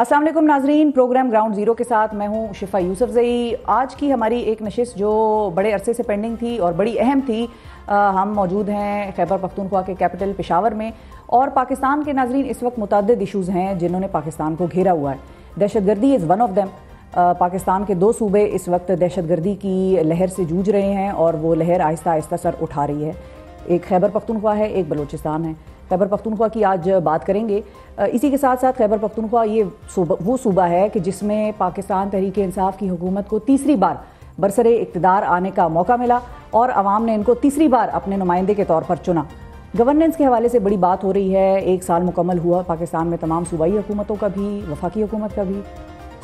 अस्सलाम वालेकुम नाजरीन, प्रोग्राम ग्राउंड ज़ीरो के साथ मैं हूं शिफा यूसुफजई। आज की हमारी एक नशिस्त जो बड़े अरसे से पेंडिंग थी और बड़ी अहम थी, हम मौजूद हैं खैबर पख्तूनख्वा के कैपिटल पेशावर में। और पाकिस्तान के नाजरीन इस वक्त मुतअद्दिद इशूज़ हैं जिन्होंने पाकिस्तान को घेरा हुआ है। दहशतगर्दी is one of them. Pakistan के 2 सूबे इस वक्त दहशतगर्दी की लहर से जूझ रहे हैं और वो लहर आहिस्ता आहिस्ता सर उठा रही है। एक खैबर पख्तूनख्वा है, एक बलूचिस्तान है। खैबर पख्तूनख्वा की आज बात करेंगे। इसी के साथ साथ खैबर पख्तूनख्वा ये वो सूबा है कि जिसमें पाकिस्तान तहरीक इंसाफ की हुकूमत को तीसरी बार बरसरे इक़्तिदार आने का मौका मिला और अवाम ने इनको तीसरी बार अपने नुमाइंदे के तौर पर चुना। गवर्नेंस के हवाले से बड़ी बात हो रही है। 1 साल मुकम्मल हुआ पाकिस्तान में तमाम सूबाई हुकूमतों का भी, वफाकी हुकूमत का भी।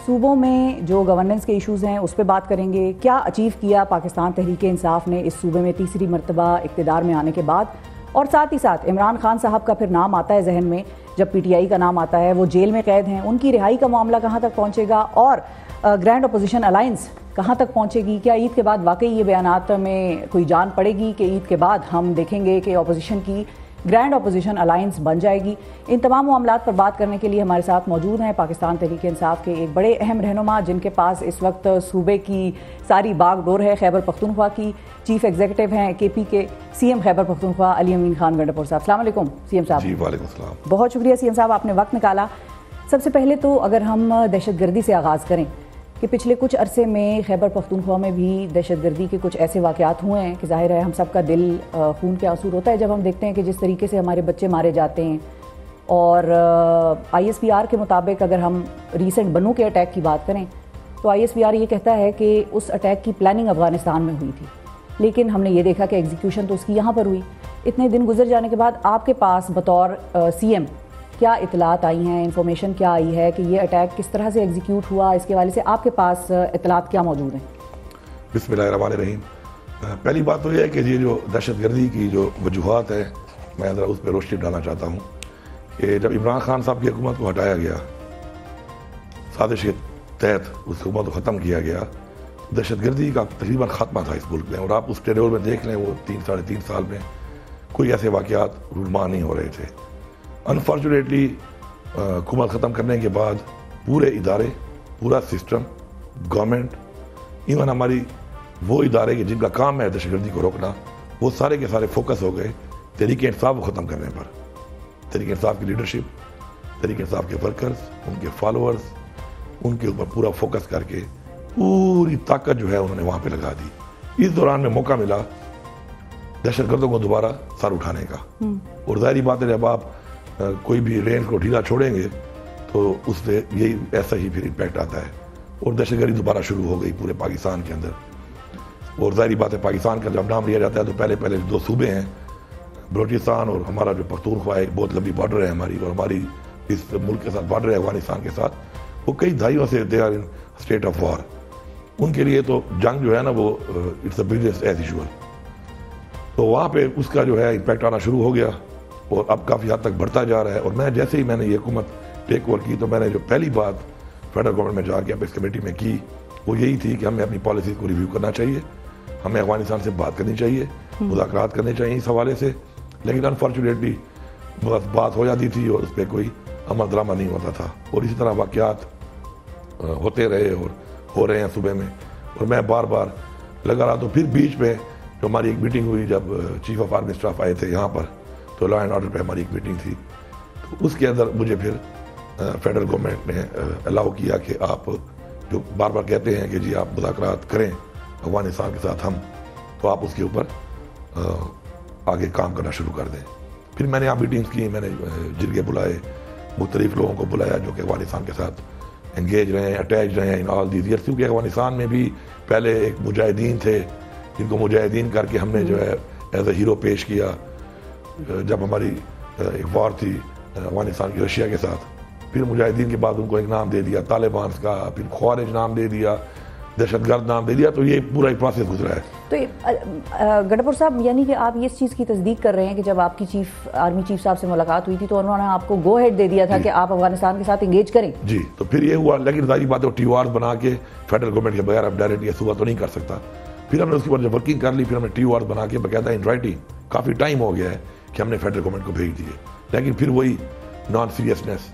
सूबों में जो गवर्नेंस के इशूज़ हैं उस पर बात करेंगे। क्या अचीव किया पाकिस्तान तहरीक इंसाफ ने इस सूबे में तीसरी मरतबा इक़्तिदार में आने के बाद। और साथ ही साथ इमरान खान साहब का फिर नाम आता है जहन में जब PTI का नाम आता है। वो जेल में कैद हैं, उनकी रिहाई का मामला कहाँ तक पहुँचेगा और ग्रैंड अपोजिशन अलायंस कहाँ तक पहुँचेगी। क्या ईद के बाद वाकई ये बयानात में कोई जान पड़ेगी कि ईद के बाद हम देखेंगे कि अपोजिशन की ग्रैंड अपोजिशन अलायंस बन जाएगी। इन तमाम मामलात पर बात करने के लिए हमारे साथ मौजूद हैं पाकिस्तान तहरीक इंसाफ के एक बड़े अहम रहनुमा जिनके पास इस वक्त सूबे की सारी बागडोर है। खैबर पख्तूनख्वा की चीफ एग्जीक्यूटिव हैं KP के CM खैबर पख्तूनख्वा अली अमीन खान गंडापुर साहब। अस्सलाम वालेकुम CM साहब। जी वालेकुम सलाम। बहुत शुक्रिया CM साहब, आपने वक्त निकाला। सबसे पहले तो अगर हम दहशतगर्दी से आगाज़ करें कि पिछले कुछ अरसे में खैबर पख्तूनख्वा में भी दहशतगर्दी के कुछ ऐसे वाक़यात हुए हैं कि ज़ाहिर है हम सबका दिल खून के आंसू होता है जब हम देखते हैं कि जिस तरीके से हमारे बच्चे मारे जाते हैं। और ISPR के मुताबिक अगर हम रीसेंट बनू के अटैक की बात करें तो ISPR ये कहता है कि उस अटैक की प्लानिंग अफ़गानिस्तान में हुई थी, लेकिन हमने ये देखा कि एग्जीक्यूशन तो उसकी यहाँ पर हुई। इतने दिन गुजर जाने के बाद आपके पास बतौर CM क्या इतलात आई हैं, इंफॉर्मेशन क्या आई है कि ये अटैक किस तरह से एग्जीक्यूट हुआ, इसके हवाले से आपके पास इतलात क्या मौजूद हैं? बिस्मिल्लाहिर्रहमानिर्रहीम। पहली बात तो यह है कि ये जो दहशतगर्दी की जो वजूहात है, मैं ज़रा उस पर रोशनी डालना चाहता हूँ कि जब इमरान खान साहब की हुकूमत को हटाया गया, साजिश के तहत उस हुकूमत को ख़त्म किया गया, दहशतगर्दी का तकरीबन ख़त्मा था इस मुल्क में। और आप उस टेरोर में देख लें, वो 3-3.5 साल में कोई ऐसे वाक़यात रुनमा नहीं हो रहे थे। अनफॉर्चुनेटली हुकूमत ख़त्म करने के बाद पूरे इदारे, पूरा सिस्टम, गवर्नमेंट, इवन हमारी वो इदारे कि जिनका काम है दहशतगर्दी को रोकना, वो सारे के सारे फोकस हो गए तहरीक इंसाफ को ख़त्म करने पर। तहरीक इंसाफ की लीडरशिप, तहरीक इंसाफ के वर्कर्स, उनके फॉलोअर्स, उनके ऊपर पूरा फोकस करके पूरी ताकत जो है उन्होंने वहाँ पर लगा दी। इस दौरान में मौका मिला दहशतगर्दों को दोबारा सर उठाने का। और ज़ाहिर बात है, जब आप कोई भी रेंज को ढीला छोड़ेंगे तो उससे यही ऐसा ही फिर इम्पैक्ट आता है और दहशतगर्दी दोबारा शुरू हो गई पूरे पाकिस्तान के अंदर। और ज़ाहिर बात है, पाकिस्तान का जब नाम लिया जाता है तो पहले पहले 2 सूबे हैं, बलूचिस्तान और हमारा जो पख्तूनख्वा, एक बहुत लंबी बॉर्डर है हमारी, और हमारी इस मुल्क के साथ बॉर्डर है अफगानिस्तान के साथ, वो कई दहाइयों से they are in state of war. उनके लिए तो जंग जो है ना, वो it's a business as usual. तो वहाँ पे उसका जो है इम्पैक्ट आना शुरू हो गया और अब काफ़ी हद तक बढ़ता जा रहा है। और मैं जैसे ही मैंने ये हुकूमत टेक ओवर की तो मैंने जो पहली बात फेडरल गवर्नमेंट में जाके इस कमेटी में की वो यही थी कि हमें अपनी पॉलिसी को रिव्यू करना चाहिए, हमें अफगानिस्तान से बात करनी चाहिए, मुज़ाकरात करने चाहिए इस हवाले से। लेकिन अनफॉर्चुनेटली बस बात हो जाती थी और उस पर कोई अमल दरामा नहीं होता था। और इसी तरह वाक़यात होते रहे और हो रहे हैं सुबह में, और मैं बार बार लगा रहा। तो फिर बीच में जो हमारी एक मीटिंग हुई जब चीफ ऑफ आर्मी स्टाफ आए थे यहाँ पर, तो लॉ एंड ऑर्डर पे हमारी एक मीटिंग थी, तो उसके अंदर मुझे फिर फेडरल गवर्नमेंट ने अलाउ किया कि आप जो बार बार कहते हैं कि जी आप मुज़ाकरात करें अफगानिस्तान के साथ हम, तो आप उसके ऊपर आगे काम करना शुरू कर दें। फिर मैंने यहाँ मीटिंग्स की, मैंने जिरगे बुलाए, मुख्तलिफ लोगों को बुलाया जो कि अफगानिस्तान के साथ एंगेज रहे हैं, अटैच रहे हैं इन ऑल दीज ईयर्स। क्योंकि अफगानिस्तान में भी पहले एक मुजाहिदीन थे जिनको मुजाहिदीन करके हमने जो है एज ए हीरो पेश किया। जब हमारी एक वॉर थी अफगानिस्तान की रशिया के साथ, फिर मुजाहिदीन के बाद उनको एक नाम दे दिया तालिबान का, फिर ख्वारिज नाम दे दिया, दहशतगर्द नाम दे दिया। तो ये पूरा एक प्रोसेस गुजरा है। तो गंडापुर साहब, यानी कि आप ये इस चीज़ की तस्दीक कर रहे हैं कि जब आपकी आर्मी चीफ साहब से मुलाकात हुई थी तो उन्होंने आपको गो हेड दे दिया था कि आप अफगानिस्तान के साथ इंगेज करें? जी। तो फिर ये हुआ, लेकिन सारी बात है TORs बना के फेडरल गवर्नमेंट के बगैर अब डायरेक्ट ये सुबह तो नहीं कर सकता। फिर हमने उसके बाद जब वर्किंग कर ली, फिर हमने TORs बना के बकायदा इन राइटिंग, काफ़ी टाइम हो गया है कि हमने फेडरल गवर्नमेंट को भेज दिए। लेकिन फिर वही नॉन सीरियसनेस,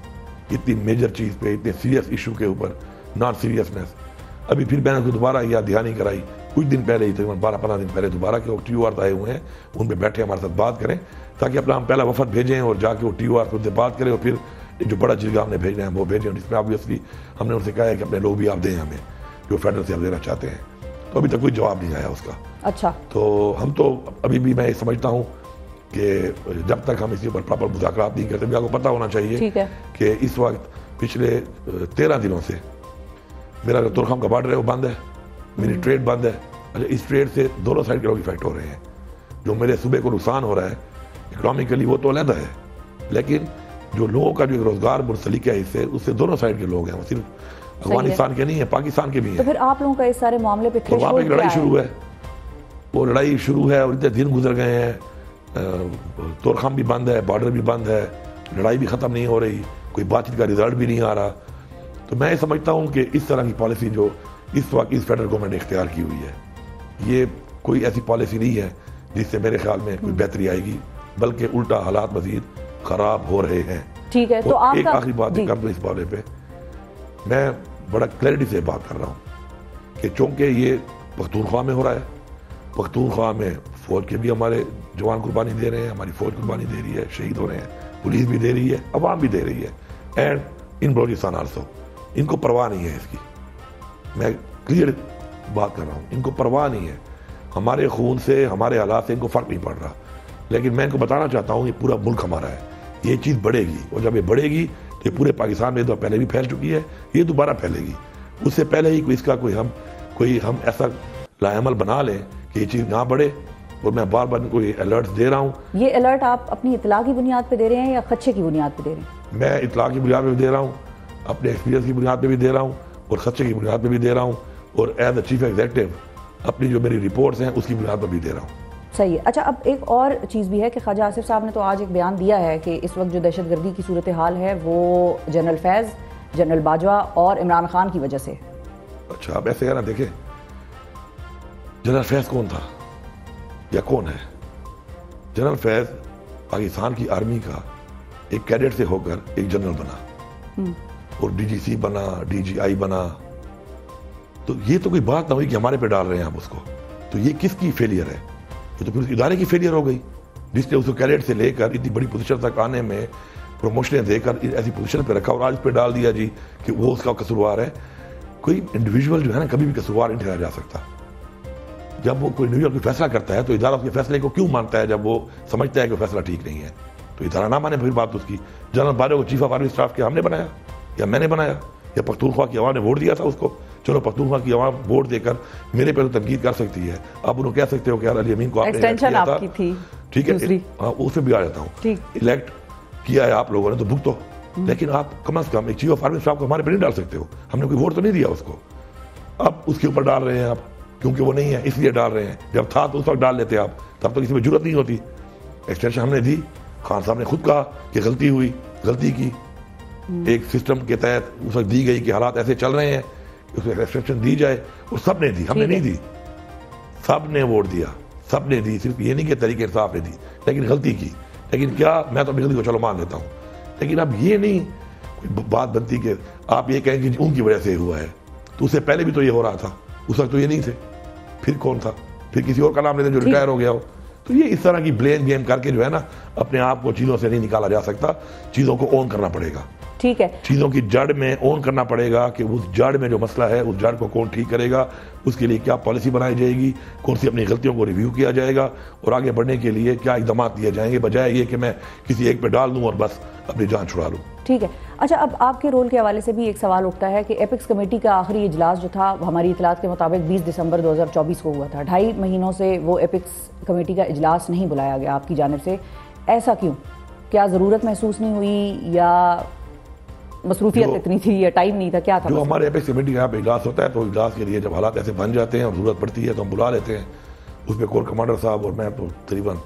इतनी मेजर चीज़ पे, इतने सीरियस इशू के ऊपर नॉन सीरियसनेस। अभी फिर मैंने उसको दोबारा याद दहानी कराई कुछ दिन पहले ही, तकरीबन 12-15 दिन पहले दोबारा कि वो TOR आए हुए हैं, उन पर बैठे हमारे साथ बात करें ताकि अपना हम पहला वफद भेजें और जाके वो TOR से बात करें और फिर जो बड़ा चीज़ हमने भेजना है वो भेजें। जिसमें ऑब्वियसली हमने उनसे कहा है कि अपने लोग भी आप दें हमें जो फेडरल से आप देना चाहते हैं। तो अभी तक कोई जवाब नहीं आया उसका। अच्छा, तो हम तो अभी भी मैं समझता हूँ कि जब तक हम इसके ऊपर प्रॉपर मुज़ाकरात नहीं करते, आपको पता होना चाहिए कि इस वक्त पिछले 13 दिनों से मेरा जो तुरखम का बॉर्डर है वो बंद है, मेरी ट्रेड बंद है। अच्छा, इस ट्रेड से दोनों साइड के लोग इफेक्ट हो रहे हैं। जो मेरे सूबे को नुकसान हो रहा है इकोनॉमिकली वो तो अलग है, लेकिन जो लोगों का जो रोजगार मुंसलिक है इससे, उससे दोनों साइड के लोग हैं, वो सिर्फ अफगानिस्तान के नहीं है, पाकिस्तान के भी हैं। तो फिर आप लोगों का इस सारे मामले पे तो वहाँ पे लड़ाई शुरू है, वो लड़ाई शुरू है और इतने दिन गुजर गए हैं, तोरखाम भी बंद है, बॉर्डर भी बंद है, लड़ाई भी ख़त्म नहीं हो रही, कोई बातचीत का रिजल्ट भी नहीं आ रहा। तो मैं समझता हूँ कि इस तरह की पॉलिसी जो इस वक्त इस फेडरल गवर्नमेंट ने इख्तियार की हुई है, ये कोई ऐसी पॉलिसी नहीं है जिससे मेरे ख्याल में कोई बेहतरी आएगी, बल्कि उल्टा हालात मजीद खराब हो रहे हैं। ठीक है, तो आप एक आखिरी बात कर दूं इस बारे पे, मैं बड़ा क्लैरिटी से बात कर रहा हूँ कि चूंकि ये पख्तूनख्वा में हो रहा है, पख्तूनख्वा में फौज के भी हमारे जवान कुर्बानी दे रहे हैं, हमारी फौज कुर्बानी दे रही है, शहीद हो रहे हैं, पुलिस भी दे रही है, अवाम भी दे रही है, एंड इन बलोचिस्तान आल्सो। इनको परवाह नहीं है इसकी, मैं क्लियर बात कर रहा हूँ, इनको परवाह नहीं है। हमारे खून से, हमारे हालात से इनको फर्क नहीं पड़ रहा। लेकिन मैं इनको बताना चाहता हूँ ये पूरा मुल्क हमारा है, ये चीज़ बढ़ेगी, और जब ये बढ़ेगी तो ये पूरे पाकिस्तान में तो पहले भी फैल चुकी है, ये दोबारा फैलेगी। उससे पहले ही इसका कोई हम ऐसा लाएमल बना लें कि ये चीज़ ना बढ़े। और मैं बार बार इनको ये अलर्ट दे रहा हूँ। ये अलर्ट आप अपनी इतला की बुनियाद पे दे रहे हैं या खदशे की बुनियाद पे दे रहे हैं? मैं इतला की बुनियाद पे भी दे रहा हूँ, अपने एक्सपीरियंस की बुनियाद पे भी दे रहा हूँ, और खदशे की बुनियाद पे भी दे रहा हूँ, और एज अ चीफ एग्जीक्यूटिव अपनी जो मेरी रिपोर्ट्स हैं उसकी बुनियाद पर भी दे रहा हूँ। सही है। अच्छा, अब एक और चीज़ भी है कि ख्वाजा आसिफ साहब ने तो आज एक बयान दिया है कि इस वक्त जो दहशतगर्दी की सूरत हाल है वो जनरल फैज़, जनरल बाजवा और इमरान खान की वजह से। अच्छा, आप ऐसे कहना, देखें जनरल फैज़ कौन था या कौन है? जनरल फैज़ पाकिस्तान की आर्मी का एक कैडेट से होकर एक जनरल बना और DGC बना, DGI बना। तो ये तो कोई बात ना हुई कि हमारे पे डाल रहे हैं आप उसको। तो ये किसकी फेलियर है? ये तो फिर उस इदारे की फेलियर हो गई जिसने उसको कैडेट से लेकर इतनी बड़ी पोजीशन तक आने में प्रमोशनें देकर ऐसी पोजीशन पे रखा, और आज पे डाल दिया जी कि वो उसका कसूरवार है। कोई इंडिविजुअल जो है ना कभी भी कसूरवार नहीं ठहराया जा सकता। जब वो कोई इंडिविजुअल कोई फैसला करता है तो इदारा उसके फैसले को क्यों मानता है? जब वो समझता है कि फैसला ठीक नहीं है तो इदारा ना माने, फिर बात उसकी। जनरल बाजवा को चीफ ऑफ आर्मी स्टाफ के हमने बनाया या मैंने बनाया या पख्तूनख्वा की आवाम ने वोट दिया था उसको? चलो, पख्तूनख्वा की आवाम वोट देकर मेरे पे तो तनकीद कर सकती है, आप उन्हें कह सकते हो कि यार अली अमीन को आपने आपकी थी, ठीक है, हाँ उसमें भी आ जाता हूँ, इलेक्ट किया है आप लोगों ने तो भुगतो, लेकिन आप कम से कम एक चीफ ऑफ आर्मी स्टाफ को हमारे पे नहीं डाल सकते हो। हमने कोई वोट तो नहीं दिया उसको, अब उसके ऊपर डाल रहे हैं आप क्योंकि वो नहीं है इसलिए डाल रहे हैं। जब था तो उस वक्त डाल लेते आप, तब तो किसी में जरूरत नहीं होती। एक्सटेंशन हमने दी, खान साहब ने खुद कहा कि गलती हुई, गलती की, एक सिस्टम के तहत उस वक्त दी गई कि हालात ऐसे चल रहे हैं, उसको एक्सटेंशन दी जाए, और सब ने दी, हमने नहीं दी, सब ने वोट दिया, सब ने दी। सिर्फ ये नहीं कि तरीके इंसाफ ने दी, लेकिन गलती की। लेकिन क्या, मैं तो अपनी गलती को चलो मान लेता हूँ, लेकिन अब ये नहीं कोई बात बनती कि आप ये कहें कि उनकी वजह से हुआ है, तो उससे पहले भी तो ये हो रहा था, उस वक्त तो ये नहीं थे, फिर कौन था? फिर किसी और का नाम लेते जो रिटायर हो गया हो। तो ये इस तरह की ब्लेम गेम करके जो है ना, अपने आप को चीज़ों से नहीं निकाला जा सकता, चीज़ों को ऑन करना पड़ेगा। ठीक है, चीज़ों की जड़ में ऑन करना पड़ेगा कि उस जड़ में जो मसला है उस जड़ को कौन ठीक करेगा, उसके लिए क्या पॉलिसी बनाई जाएगी, कौन सी अपनी गलतियों को रिव्यू किया जाएगा, और आगे बढ़ने के लिए क्या इकदाम दिए जाएंगे, बजाय ये कि मैं किसी एक पे डाल दूं और बस अपनी जान छुड़ा लूं। ठीक है। अच्छा, अब आपके रोल के हवाले से भी एक सवाल उठता है कि एपिक्स कमेटी का आखिरी इजलास जो था हमारी इतलात के मुताबिक 20 दिसंबर 2024 को हुआ था। 2.5 महीनों से वो एपिक्स कमेटी का इजलास नहीं बुलाया गया आपकी जानिब से, ऐसा क्यों? क्या ज़रूरत महसूस नहीं हुई या मसरूफियत इतनी थी या टाइम नहीं था, क्या था? जो हमारे एपिक्स कमेटी का यहाँ पे इजलास होता है तो इजलास के लिए जब हालात ऐसे बन जाते हैं और ज़रूरत पड़ती है तो हम बुला लेते हैं। उसमें कोर कमांडर साहब और मैं तो तकरीबन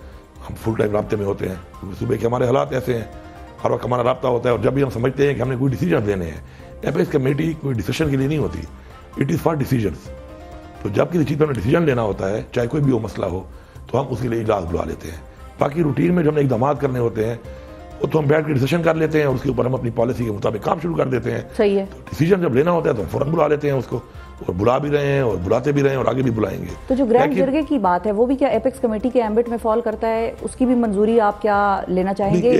हम फुल टाइम राब्ते में होते हैं, क्योंकि सुबह के हमारे हालात ऐसे हैं, हर वक्त हमारा राब्ता होता है। और जब भी हम समझते हैं कि हमने कोई डिसीजन लेने हैं, एपिक्स कमेटी कोई डिसीजन के लिए नहीं होती, इट इज़ फॉर डिसीजंस। तो जब किसी चीज़ पर हमें डिसीजन लेना होता है, चाहे कोई भी वो मसला हो, तो हम उसके लिए इजलास बुला लेते हैं। बाकी रूटीन में जो हमने इकदाम करने होते हैं वो तो हम बैठ के डिसीजन कर लेते हैं, उसके ऊपर हम अपनी पॉलिसी के मुताबिक काम शुरू कर देते हैं। सही है। तो डिसीजन जब लेना होता है तो हम फौरन बुला लेते हैं उसको, और बुला भी रहे हैं और बुलाते भी रहे हैं और आगे भी बुलाएंगे। तो जो ग्रैंड जरगे की बात है वो भी क्या एपेक्स कमेटी के एम्बिट में फॉल करता है? उसकी भी मंजूरी आप क्या लेना चाहेंगे?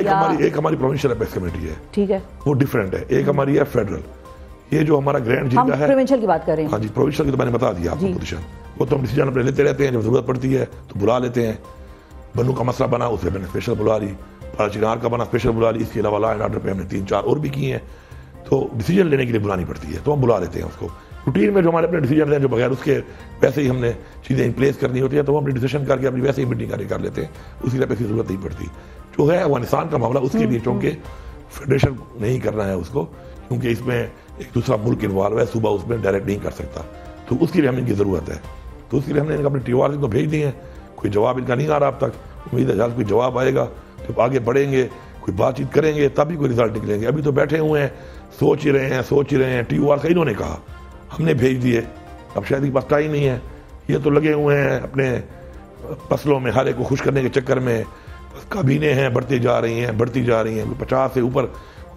एक हमारी प्रोविंशियल एपेक्स कमेटी है, ठीक है, वो डिफरेंट है। एक हमारी है फेडरल। ये जो हमारा ग्रैंड जिरगा है, प्रोविंशियल की बात कर रहे हैं। हाँ जी, प्रोविंशियल की तो मैंने बता दिया आपको पोजीशन। वो तो हम डिसीजन अपने लेते रहते हैं, जब जरूरत पड़ती है तो बुला लेते हैं। बन्नू का मसला बना, उससे मैंने स्पेशल बुला ली। चिनार का बना, स्पेशल बुला ली। इसके अलावा लॉ एंड ऑर्डर पे हमने 3-4 और भी किए हैं। तो डिसीजन लेने के लिए बुलानी पड़ती है, तो हम बुला लेते हैं उसको। रूटीन में जो हमारे अपने डिसीजन हैं, जो बगैर उसके वैसे ही हमने चीज़ें इन प्लेस करनी होती है, तो हम अपनी डिसीजन करके अपनी वैसे ही मीटिंग कर लेते हैं। उसकी लिए पैसे की जरूरत नहीं पड़ती। जो है अफगानिस्तान का मामला, उसके लिए चूँकि फेडरेशन नहीं करना है उसको, क्योंकि इसमें एक दूसरा मुल्क इन्वॉल्व है, सुबह उसमें डायरेक्ट नहीं कर सकता, तो उसके लिए हमें इनकी ज़रूरत है। तो उसके लिए हमने अपने TOR को भेज दिए हैं। कोई जवाब इनका नहीं आ रहा अब तक। उम्मीद है जल्द कोई जवाब आएगा, जब आगे बढ़ेंगे, कोई बातचीत करेंगे, तभी कोई रिजल्ट निकलेंगे। अभी तो बैठे हुए हैं, सोच ही रहे हैं। TOR का इन्होंने कहा, हमने भेज दिए। अब शायद इनके पास टाइम नहीं है, ये तो लगे हुए हैं अपने फसलों में, हर एक को खुश करने के चक्कर में। काबीने हैं, बढ़ती जा रही हैं 50 से ऊपर।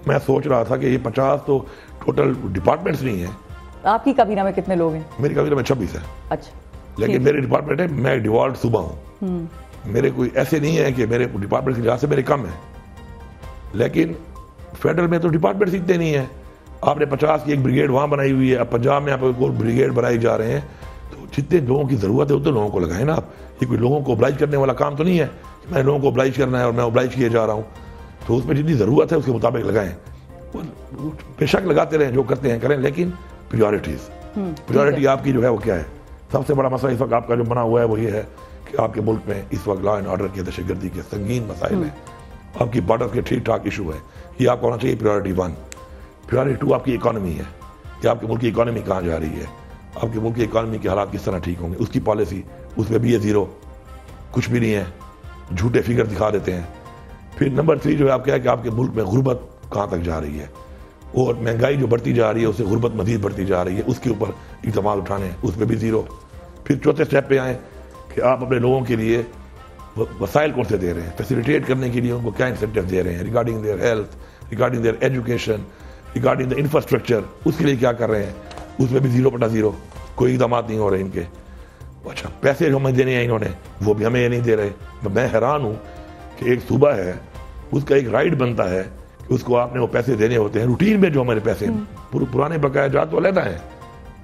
मैं सोच रहा था कि ये 50 तो टोटल डिपार्टमेंट्स नहीं है। आपकी काबीना में कितने लोग हैं? मेरी काबीना में 26 है। अच्छा, लेकिन मेरे डिपार्टमेंट है, मैं डिवॉल्व सूबा हूँ। मेरे कोई ऐसे नहीं है कि मेरे डिपार्टमेंट के लिहाज से मेरे कम है, लेकिन फेडरल में तो डिपार्टमेंट इतने नहीं है। आपने 50 की एक ब्रिगेड वहाँ बनाई हुई है, अब पंजाब में आप और ब्रिगेड बनाई जा रहे हैं। तो जितने लोगों की ज़रूरत है उतने लोगों को लगाएं ना आप। ये कोई लोगों को ओब्लाइज करने वाला काम तो नहीं है कि मैं लोगों को ओब्लाइज करना है और मैं ओब्लाइज किए जा रहा हूँ। तो उसमें जितनी ज़रूरत है उसके मुताबिक लगाएं। बेशक लगाते रहें, जो करते हैं करें, लेकिन प्रायोरिटी आपकी जो है वो क्या है? सबसे बड़ा मसला इस वक्त आपका जो बना हुआ है वो ये है कि आपके मुल्क में इस वक्त लॉ एंड ऑर्डर की, दहशतगर्दी के संगीन मसाइल हैं। आपकी बॉर्डर के ठीक ठाक इशू है, ये आपको होना चाहिए प्रायोरिटी 1। प्रायोरिटी 2 आपकी इकॉनमी है कि आपके मुल्क की इकॉनमी कहाँ जा रही है, आपके मुल्क की इकॉनमी के हालात किस तरह ठीक होंगे, उसकी पॉलिसी। उसमें भी ये 0, कुछ भी नहीं है, झूठे फिगर दिखा देते हैं। फिर नंबर 3 जो है आपका है कि आपके मुल्क में गुर्बत कहाँ तक जा रही है, और महंगाई जो बढ़ती जा रही है उससे गुर्बत मजीद बढ़ती जा रही है, उसके ऊपर इक़दाम उठाने, उसमें भी 0। फिर चौथे स्टेप पे आए कि आप अपने लोगों के लिए वसाइल कौन से दे रहे हैं, फैसिलिटेट करने के लिए उनको क्या इंसेंटिव दे रहे हैं regarding their health, regarding their education, regarding the infrastructure, उसके लिए क्या कर रहे हैं, उसमें भी 0/0, कोई इक़दाम नहीं हो रहे इनके। अच्छा, पैसे जो हमें देने हैं इन्होंने, वो भी हमें ये नहीं दे रहे। मैं हैरान हूँ कि एक सूबा है, उसका एक राइट बनता है कि उसको आपने वो पैसे देने होते हैं। रूटीन में जो हमारे पैसे पुराने बकाया जात तो अलहदा है,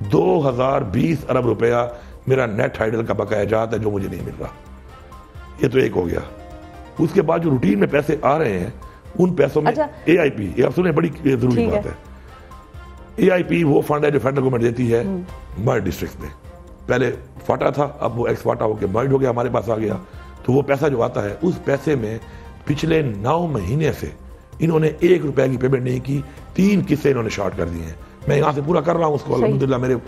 2020 अरब रुपया मेरा नेट हाइडल का बकाया जात है जो मुझे नहीं मिल रहा। ये तो एक हो गया। उसके बाद जो रूटीन में पैसे आ रहे हैं उन पैसों में AIP, ये आप सुने, बड़ी जरूरी बात है। AIP वो फंड है जो फेडरल गवर्नमेंट देती है मर्ज डिस्ट्रिक्ट में। पहले फाटा था, अब वो एक्स फाटा होकर मर्ज हो गया, हमारे पास आ गया। तो वो पैसा जो आता है, उस पैसे में पिछले 9 महीने से इन्होंने 1 रुपए की पेमेंट नहीं की। 3 किस्से इन्होंने शॉर्ट कर दिए हैं। मैं यहाँ से पूरा कर रहा हूँ उसको, अल्हम्दुलिल्लाह मेरे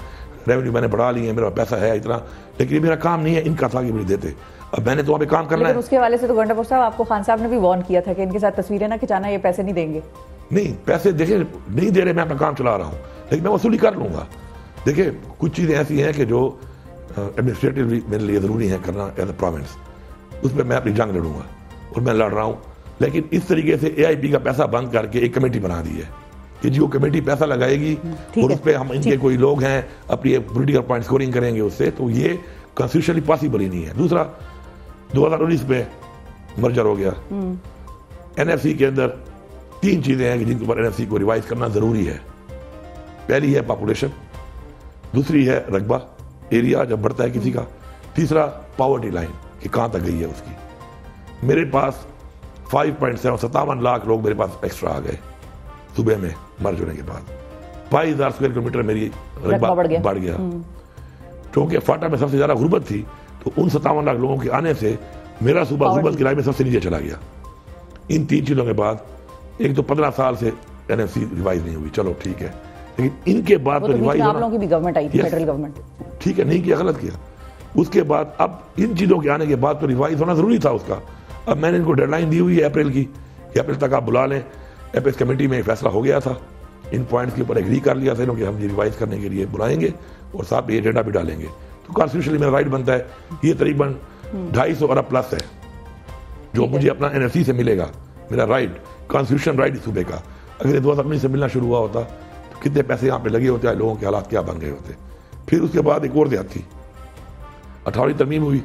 रेवेन्यू मैंने बढ़ा लिए हैं, मेरा पैसा है इतना, लेकिन ये मेरा काम नहीं है, इनका था कि मुझे देते। अब मैंने तो वहाँ पे काम करना है। उसके हवाले से तो गवर्नर साहब, आपको खान साहब ने भी वार्न किया था कि इनके साथ तस्वीरें ना खिंचाना, ये पैसे नहीं देंगे। नहीं, पैसे देखिए नहीं दे रहे, मैं अपना काम चला रहा हूँ, लेकिन मैं वसूली कर लूँगा। देखिए कुछ चीज़ें ऐसी हैं कि जो एडमिनिस्ट्रेटिवली मेरे लिए ज़रूरी है करना एज ए प्रोविंस, उसमें मैं अपनी जंग लड़ूंगा और मैं लड़ रहा हूँ। लेकिन इस तरीके से AIP का पैसा बंद करके एक कमेटी बना दी है कि जी वो कमेटी पैसा लगाएगी और उस पर हम इनके कोई लोग हैं अपनी पॉलिटिकल पॉइंट स्कोरिंग करेंगे उससे, तो ये कॉन्स्टिट्यूशनली पॉसिबल ही नहीं है। दूसरा, 2019 में मर्जर हो गया। NFC के अंदर 3 चीज़ें हैं कि जिनके ऊपर NFC को रिवाइज करना ज़रूरी है। पहली है पॉपुलेशन, दूसरी है रकबा, एरिया जब बढ़ता है किसी का, तीसरा पॉवर्टी लाइन कि कहाँ तक गई है उसकी। मेरे पास 5.57 लाख लोग मेरे पास एक्स्ट्रा आ गए सुबह में मर्ज होने के बाद। 22,000 स्क्वायर किलोमीटर मेरी रकबा बढ़ गया। क्योंकि फाटा में सबसे ज़्यादा गुर्बत थी, तो उन 57 लाख लोगों के आने से मेरा सूबा गुर्बत की लाइन में सबसे नीचे चला गया। इन 3 चीज़ों के बाद, एक तो 15 साल से NFC रिवाइज नहीं हुई, चलो ठीक है, लेकिन इनके बाद तो रिवाइज आप लोगों की भी गवर्नमेंट आई थी, फेडरल गवर्नमेंट, ठीक है, नहीं किया, गलत किया। उसके बाद अब इन चीज़ों के आने के बाद तो रिवाइज होना ज़रूरी था उसका। अब मैंने इनको डेडलाइन दी हुई है अप्रैल की, कि अप्रैल तक आप बुला लें। एपेक्स कमेटी में फैसला हो गया था, इन पॉइंट्स के ऊपर एग्री कर लिया था कि हम ये रिवाइज करने के लिए बुलाएंगे और साथ में एजेंडा भी डालेंगे। तो कॉन्स्टिट्यूशनली मेरा राइट बनता है, ये तकरीबन 250 अरब प्लस है जो मुझे अपना NFC से मिलेगा, मेरा राइट कॉन्स्टिट्यूशन राइट सूबे का। अगर ये 2019 से मिलना शुरू हुआ होता तो कितने पैसे यहाँ पे लगे होते, लोगों के हालात क्या बन गए होते। फिर उसके बाद एक और देहात थी, 18वीं तरमीम हुई,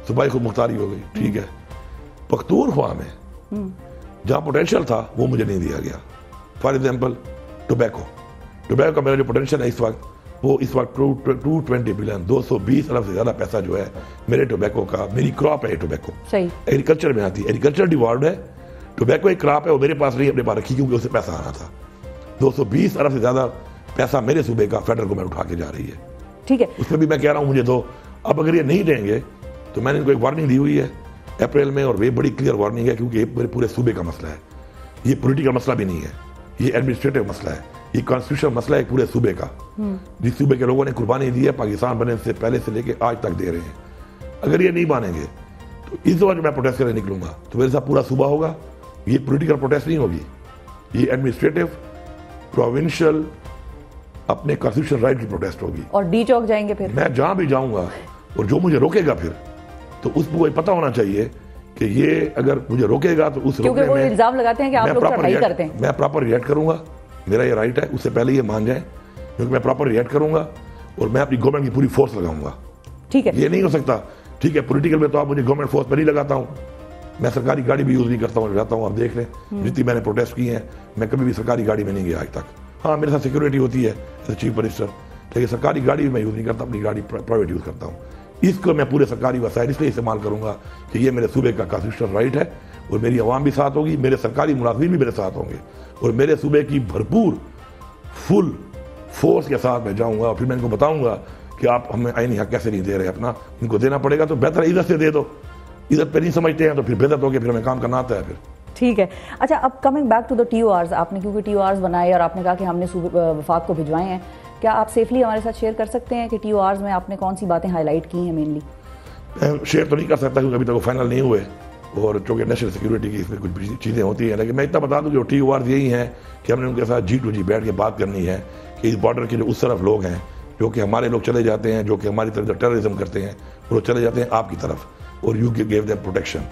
सूबाई खुद मुख्तारी हो गई, ठीक है। पख्तूनख्वा में जहाँ पोटेंशियल था वो मुझे नहीं दिया गया। फॉर एग्जाम्पल टोबैको का मेरा जो पोटेंशियल है इस वक्त, वो इस वक्त 220 बिलियन 220 अरब से ज़्यादा पैसा जो है मेरे टोबैको का, मेरी क्रॉप है टोबैको, सही एग्रीकल्चर में आती है, एग्रीकल्चर डिवार्ड है, टोबैको एक क्रॉप है, वो मेरे पास नहीं अपने पास रखी क्योंकि उससे पैसा आना था। 220 अरब से ज़्यादा पैसा मेरे सूबे का फेडरल गवर्नमेंट उठा के जा रही है, ठीक है। उसमें भी मैं कह रहा हूँ मुझे दो। अब अगर ये नहीं देंगे तो मैंने इनको एक वार्निंग दी हुई है अप्रैल में, और ये बड़ी क्लियर वार्निंग है क्योंकि ये पूरे सूबे का मसला है, ये पॉलिटिकल मसला भी नहीं है, ये एडमिनिस्ट्रेटिव मसला है, ये कॉन्स्टिट्यूशनल मसला है पूरे सूबे का। जिस सूबे के लोगों ने कुर्बानी दी है पाकिस्तान बनने से पहले से लेके आज तक दे रहे हैं, अगर ये नहीं मानेंगे तो इस दौरान मैं प्रोटेस्ट करने निकलूंगा तो मेरे साथ पूरा सूबा होगा। ये पॉलिटिकल प्रोटेस्ट नहीं होगी, ये एडमिनिस्ट्रेटिव प्रोविंशियल अपने कॉन्स्टिट्यूशनल राइट की प्रोटेस्ट होगी। और डी चौक जाएंगे फिर? मैं जहां भी जाऊंगा और जो मुझे रोकेगा फिर तो उसको पता होना चाहिए कि ये अगर मुझे रोकेगा तो उस क्योंकि वो इल्जाम लगाते हैं कि आप लोग चढ़ाई करते हैं। मैं प्रॉपर रिएक्ट करूंगा, मेरा ये राइट है, उससे पहले ये मान जाए, क्योंकि मैं प्रॉपर रिएक्ट करूंगा और मैं अपनी गवर्नमेंट की पूरी फोर्स लगाऊंगा, ठीक है। ये नहीं हो सकता, ठीक है, पॉलिटिकल में तो आप मुझे गवर्नमेंट फोर्स पर नहीं लगाता हूँ, मैं सरकारी गाड़ी भी यूज नहीं करता हूँ, जाता हूँ, आप देख लें जितनी मैंने प्रोटेस्ट की है, मैं कभी भी सरकारी गाड़ी में नहीं गया आज तक। हाँ, मेरे साथ सिक्योरिटी होती है एज चीफ मिनिस्टर, लेकिन सरकारी गाड़ी मैं यूज नहीं करता, अपनी गाड़ी प्राइवेट यूज करता हूँ। इसको मैं पूरे सरकारी वसाइल इसलिए इस्तेमाल करूंगा कि ये मेरे सूबे का कॉन्स्टिट्यूशनल राइट है और मेरी आवाम भी साथ होगी, मेरे सरकारी मुलाजिम भी मेरे साथ होंगे और मेरे सूबे की भरपूर फुल फोर्स के साथ मैं जाऊंगा और फिर मैं इनको बताऊंगा कि आप हमें आईनी हक कैसे नहीं दे रहे, अपना इनको देना पड़ेगा तो बेहतर इज्जत से दे दो, इज्जत पे नहीं समझते हैं तो फिर बेइज्जत होकर फिर हमें काम करना आता है फिर, ठीक है। अच्छा, अब coming back to the TORs, आपने क्योंकि TORs बनाए और आपने कहा कि हमने वफाक को भिजवाए हैं, क्या आप सेफली हमारे साथ शेयर कर सकते हैं कि TORs में आपने कौन सी बातें हाईलाइट की हैं मेनली? शेयर तो नहीं कर सकता क्योंकि अभी तक वो फाइनल नहीं हुए और चूँकि नेशनल सिक्योरिटी की इसमें कुछ चीज़ें होती हैं, लेकिन मैं इतना बता दूं जो TORs यही हैं कि हमने उनके साथ G2G बैठ के बात करनी है कि इस बॉर्डर के जो उस तरफ लोग हैं, जो कि हमारे लोग चले जाते हैं, जो कि हमारी तरफ टेररिज्म करते हैं, वो चले जाते हैं आपकी तरफ और यू गिव देम प्रोटेक्शन,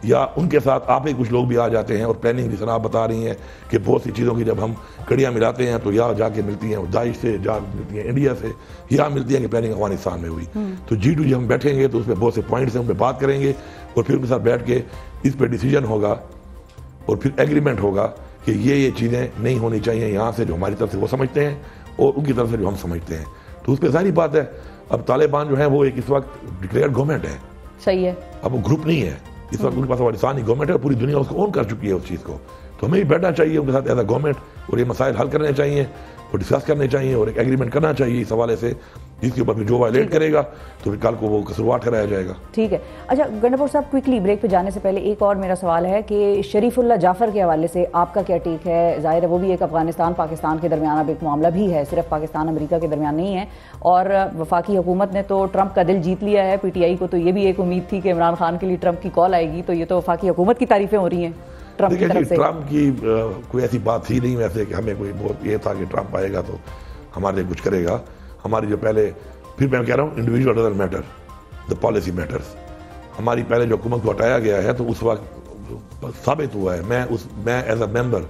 या उनके साथ आप ही कुछ लोग भी आ जाते हैं और प्लानिंग जिस तरह आप बता रही हैं कि बहुत सी चीज़ों की जब हम कड़ियाँ मिलाते हैं तो या जाके मिलती हैं दाइश से, जा मिलती हैं इंडिया से, या मिलती हैं कि प्लानिंग अफगानिस्तान में हुई। तो G2G हम बैठेंगे तो उसमें बहुत से पॉइंट्स हैं, उन पर बात करेंगे और फिर उनके साथ बैठ के इस पर डिसीजन होगा और फिर एग्रीमेंट होगा कि ये चीज़ें नहीं होनी चाहिए यहाँ से, जो हमारी तरफ से वो समझते हैं और उनकी तरफ से जो हम समझते हैं। तो उस पर सारी बात है। अब तालिबान जो है वो एक इस वक्त डिक्लेयर्ड गवर्नमेंट है, सही है, अब वो ग्रुप नहीं है इस वक्त, उनके पास अफगानिस्तान गवर्नमेंट है और पूरी दुनिया उसको ओन कर चुकी है उस चीज़ को। तो हमें भी बैठना चाहिए उनके साथ एज अ गवर्नमेंट और ये मसाइल हल करने चाहिए और डिस्कस करने चाहिए और एक एग्रीमेंट करना चाहिए इस हवाले से, जिसके ऊपर फिर जो वायलेट करेगा तो फिर कल को वो कसूरवार ठहराया जाएगा। ठीक है। अच्छा गंडापुर साहब, क्विकली ब्रेक पे जाने से पहले एक और मेरा सवाल है कि शरीफुल्लाह जाफर के हवाले से आपका क्या टेक है? जाहिर है वो भी एक अफगानिस्तान पाकिस्तान के दरमियान अब एक मामला भी है, सिर्फ पाकिस्तान अमेरिका के दरमियान नहीं है, और वफाकी हुकूमत ने तो ट्रंप का दिल जीत लिया है। PTI को तो ये भी एक उम्मीद थी कि इमरान खान के लिए ट्रंप की कॉल आएगी, तो ये तो वफाकी हुकूमत की तारीफें हो रही हैं ट्रंप की तरफ से। ट्रंप की कोई ऐसी बात थी नहीं वैसे कि हमें कोई बहुत ये था कि ट्रंप आएगा तो हमारे लिए कुछ करेगा। हमारी जो पहले, फिर मैं कह रहा हूँ individual doesn't matter, the policy matters. हमारी पहले जो हुकूमत को हटाया गया है तो उस वक्त साबित हुआ है, मैं as a member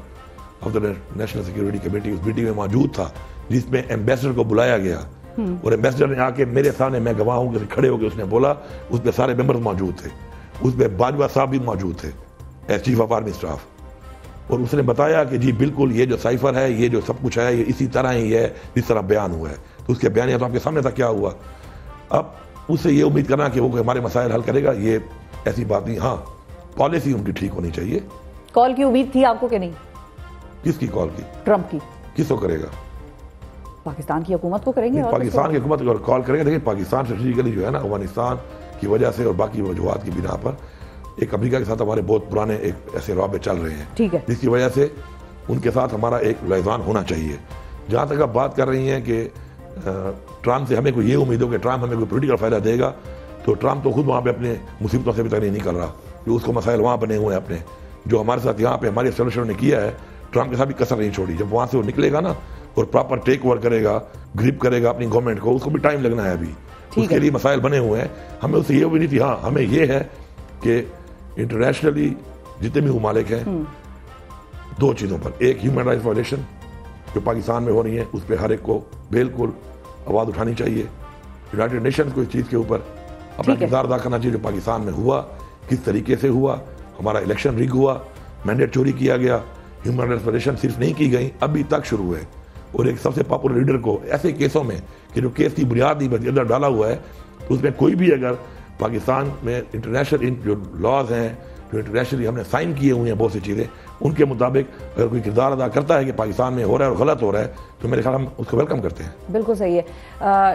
of the national security committee उस मीटिंग में मौजूद था जिसमें एम्बेसडर को बुलाया गया और एम्बेसडर ने आके मेरे सामने, मैं गवाह हूँ कि खड़े होकर उसने बोला, उसमें सारे मेंबर्स मौजूद थे, उसमें बाजवा साहब भी मौजूद थे as chief of army staff, और उसने बताया कि जी बिल्कुल ये जो साइफर है, ये जो सब कुछ है, ये इसी तरह ही है जिस तरह बयान हुआ है। तो उसके बयान तो आपके सामने था क्या हुआ। अब उससे ये उम्मीद करना कि वो हमारे मसाइल हल करेगा, ये ऐसी बात नहीं। हाँ, पॉलिसी उनकी ठीक होनी चाहिए। कॉल की उम्मीद थी आपको कि नहीं? किसकी कॉल की? ट्रंप की। किसको करेगा? पाकिस्तान की हुकूमत को करेंगे। पाकिस्तान की हुकूमत को कॉल करेंगे। देखिए पाकिस्तान स्ट्रेटेजिकली जो है ना अफगानिस्तान की वजह से और बाकी वजूहात की बिना पर एक अमेरिका के साथ हमारे बहुत पुराने एक ऐसे रॉबे चल रहे हैं, ठीक है, जिसकी वजह से उनके साथ हमारा एक लाइजान होना चाहिए। जहाँ तक आप बात कर रही हैं कि ट्रंप से हमें कोई ये उम्मीद हो कि ट्रंप हमें कोई पॉलिटिकल फायदा देगा, तो ट्रंप तो खुद वहाँ पे अपने मुसीबतों से भी तकलीफ नहीं कर रहा, जो उसको मसाइल वहाँ बने हुए हैं अपने, जो हमारे साथ यहाँ पे हमारे सोल्यूशन ने किया है, ट्रंप के साथ भी कसर नहीं छोड़ी। जब वहाँ से वो निकलेगा ना और प्रॉपर टेक ओवर करेगा, ग्रिप करेगा अपनी गवर्नमेंट को, उसको भी टाइम लगना है अभी, उसके लिए मसाइल बने हुए हैं। हमें उससे ये उम्मीद थी, हाँ हमें ये है कि इंटरनेशनली जितने भी ममालिक हैं दो चीज़ों पर, एक ह्यूमन राइट्स वायलेशन जो पाकिस्तान में हो रही है उस पर हर एक को बिल्कुल आवाज़ उठानी चाहिए। यूनाइटेड नेशंस को इस चीज़ के ऊपर अपना किरदार अदा करना चाहिए। जो पाकिस्तान में हुआ, किस तरीके से हुआ, हमारा इलेक्शन रिग हुआ, मैंडेट चोरी किया गया, ह्यूमन राइट्स वायलेशन सिर्फ नहीं की गई, अभी तक शुरू है। और एक सबसे पॉपुलर लीडर को ऐसे केसों में कि जो केस की बुनियाद ही अंदर डाला हुआ है, तो उसमें कोई भी अगर पाकिस्तान में इंटरनेशनल जो लॉज हैं, जो इंटरनेशनली हमने साइन किए हुए हैं बहुत सी चीज़ें, उनके मुताबिक अगर कोई किरदार अदा करता है कि पाकिस्तान में हो रहा है और गलत हो रहा है, तो मेरे ख्याल हम उसको वेलकम करते हैं। बिल्कुल सही है।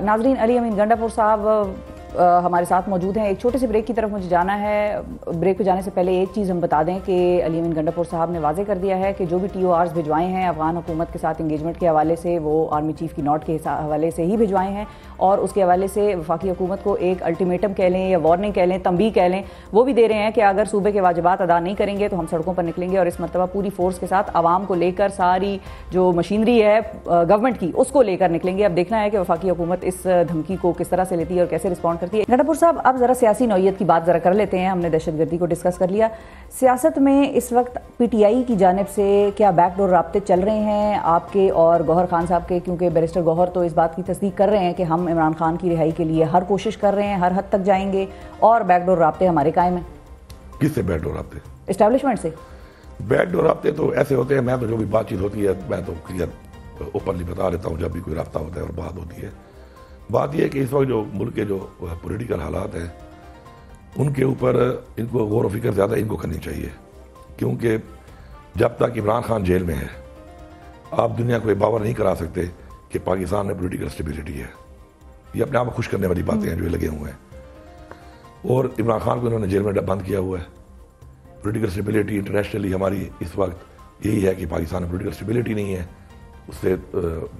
नाजरीन, अली अमीन गंडापुर साहब हमारे साथ मौजूद हैं। एक छोटे से ब्रेक की तरफ मुझे जाना है। ब्रेक पे जाने से पहले एक चीज़ हम बता दें कि अली अमीन गंडापुर साहब ने वाजे कर दिया है कि जो भी TORs भिजवाए हैं अफगान हुकूमत के साथ इंगेजमेंट के हवाले से, वो आर्मी चीफ की नोट के हवाले से ही भिजवाए हैं, और उसके हवाले से वफाकी हुकूमत को एक अल्टीमेटम कह लें या वार्निंग कह लें, तंबीह कह लें, वो भी दे रहे हैं कि अगर सूबे के वाजिबात अदा नहीं करेंगे तो हम सड़कों पर निकलेंगे और इस मरतबा पूरी फोर्स के साथ आवाम को लेकर, सारी जो मशीनरी है गवर्नमेंट की उसको लेकर निकलेंगे। अब देखना है कि वफाकी हुकूमत इस धमकी को किस तरह से लेती है और कैसे रिस्पॉन्ड करती है। गंडापुर साहब, अब जरा सियासी नौयत की बात जरा कर लेते हैं। हमने दहशतगर्दी को डिस्कस कर लिया। सियासत में इस वक्त PTI की जानिब से क्या बैकडोर राब्ते चल रहे हैं आपके और गौहर खान साहब के? क्योंकि बैरिस्टर गौहर तो इस बात की तस्दीक कर रहे हैं कि हम इमरान खान की रिहाई के लिए हर कोशिश कर रहे हैं, हर हद तक जाएंगे, और बैकडोर राब्ते हमारे कायम हैं। किससे बैकडोर राब्ते? एस्टैब्लिशमेंट से। बैकडोर राब्ते तो ऐसे होते हैं, मैं तो जो भी बातचीत होती है मैं तो क्लियर ओपनली बता देता हूँ जब भी कोई राब्ता होता है और बात होती है। बात यह है कि इस वक्त जो मुल्क के जो पॉलिटिकल हालात हैं उनके ऊपर इनको गौर व फिक्र ज़्यादा इनको करनी चाहिए, क्योंकि जब तक इमरान खान जेल में है आप दुनिया को ये बावर नहीं करा सकते कि पाकिस्तान में पॉलिटिकल स्टेबिलिटी है। ये अपने आप में खुश करने वाली बातें हैं जो लगे हुए हैं, और इमरान खान को इन्होंने जेल में बंद किया हुआ है। पॉलिटिकल स्टेबिलिटी इंटरनेशनली हमारी इस वक्त यही है कि पाकिस्तान में पॉलिटिकल स्टेबिलिटी नहीं है, उससे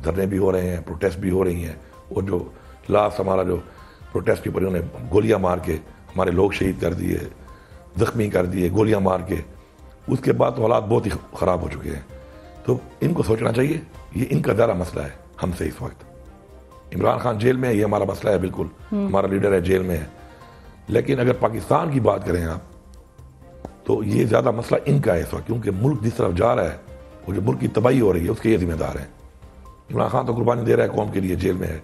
धरने भी हो रहे हैं, प्रोटेस्ट भी हो रही हैं, और जो लास्ट हमारा जो प्रोटेस्ट के ऊपर उन्होंने गोलियां मार के हमारे लोग शहीद कर दिए, जख्मी कर दिए गोलियां मार के, उसके बाद तो हालात बहुत ही ख़राब हो चुके हैं। तो इनको सोचना चाहिए, ये इनका ज़्यादा मसला है हमसे इस वक्त। इमरान खान जेल में है, ये हमारा मसला है, बिल्कुल हमारा लीडर है जेल में है, लेकिन अगर पाकिस्तान की बात करें आप तो ये ज़्यादा मसला इनका है इस वक्त, क्योंकि मुल्क जिस तरफ जा रहा है और जो मुल्क की तबाही हो रही है उसके ये जिम्मेदार हैं। इमरान खान तो कुर्बानी दे रहा है कौम के लिए, जेल में है,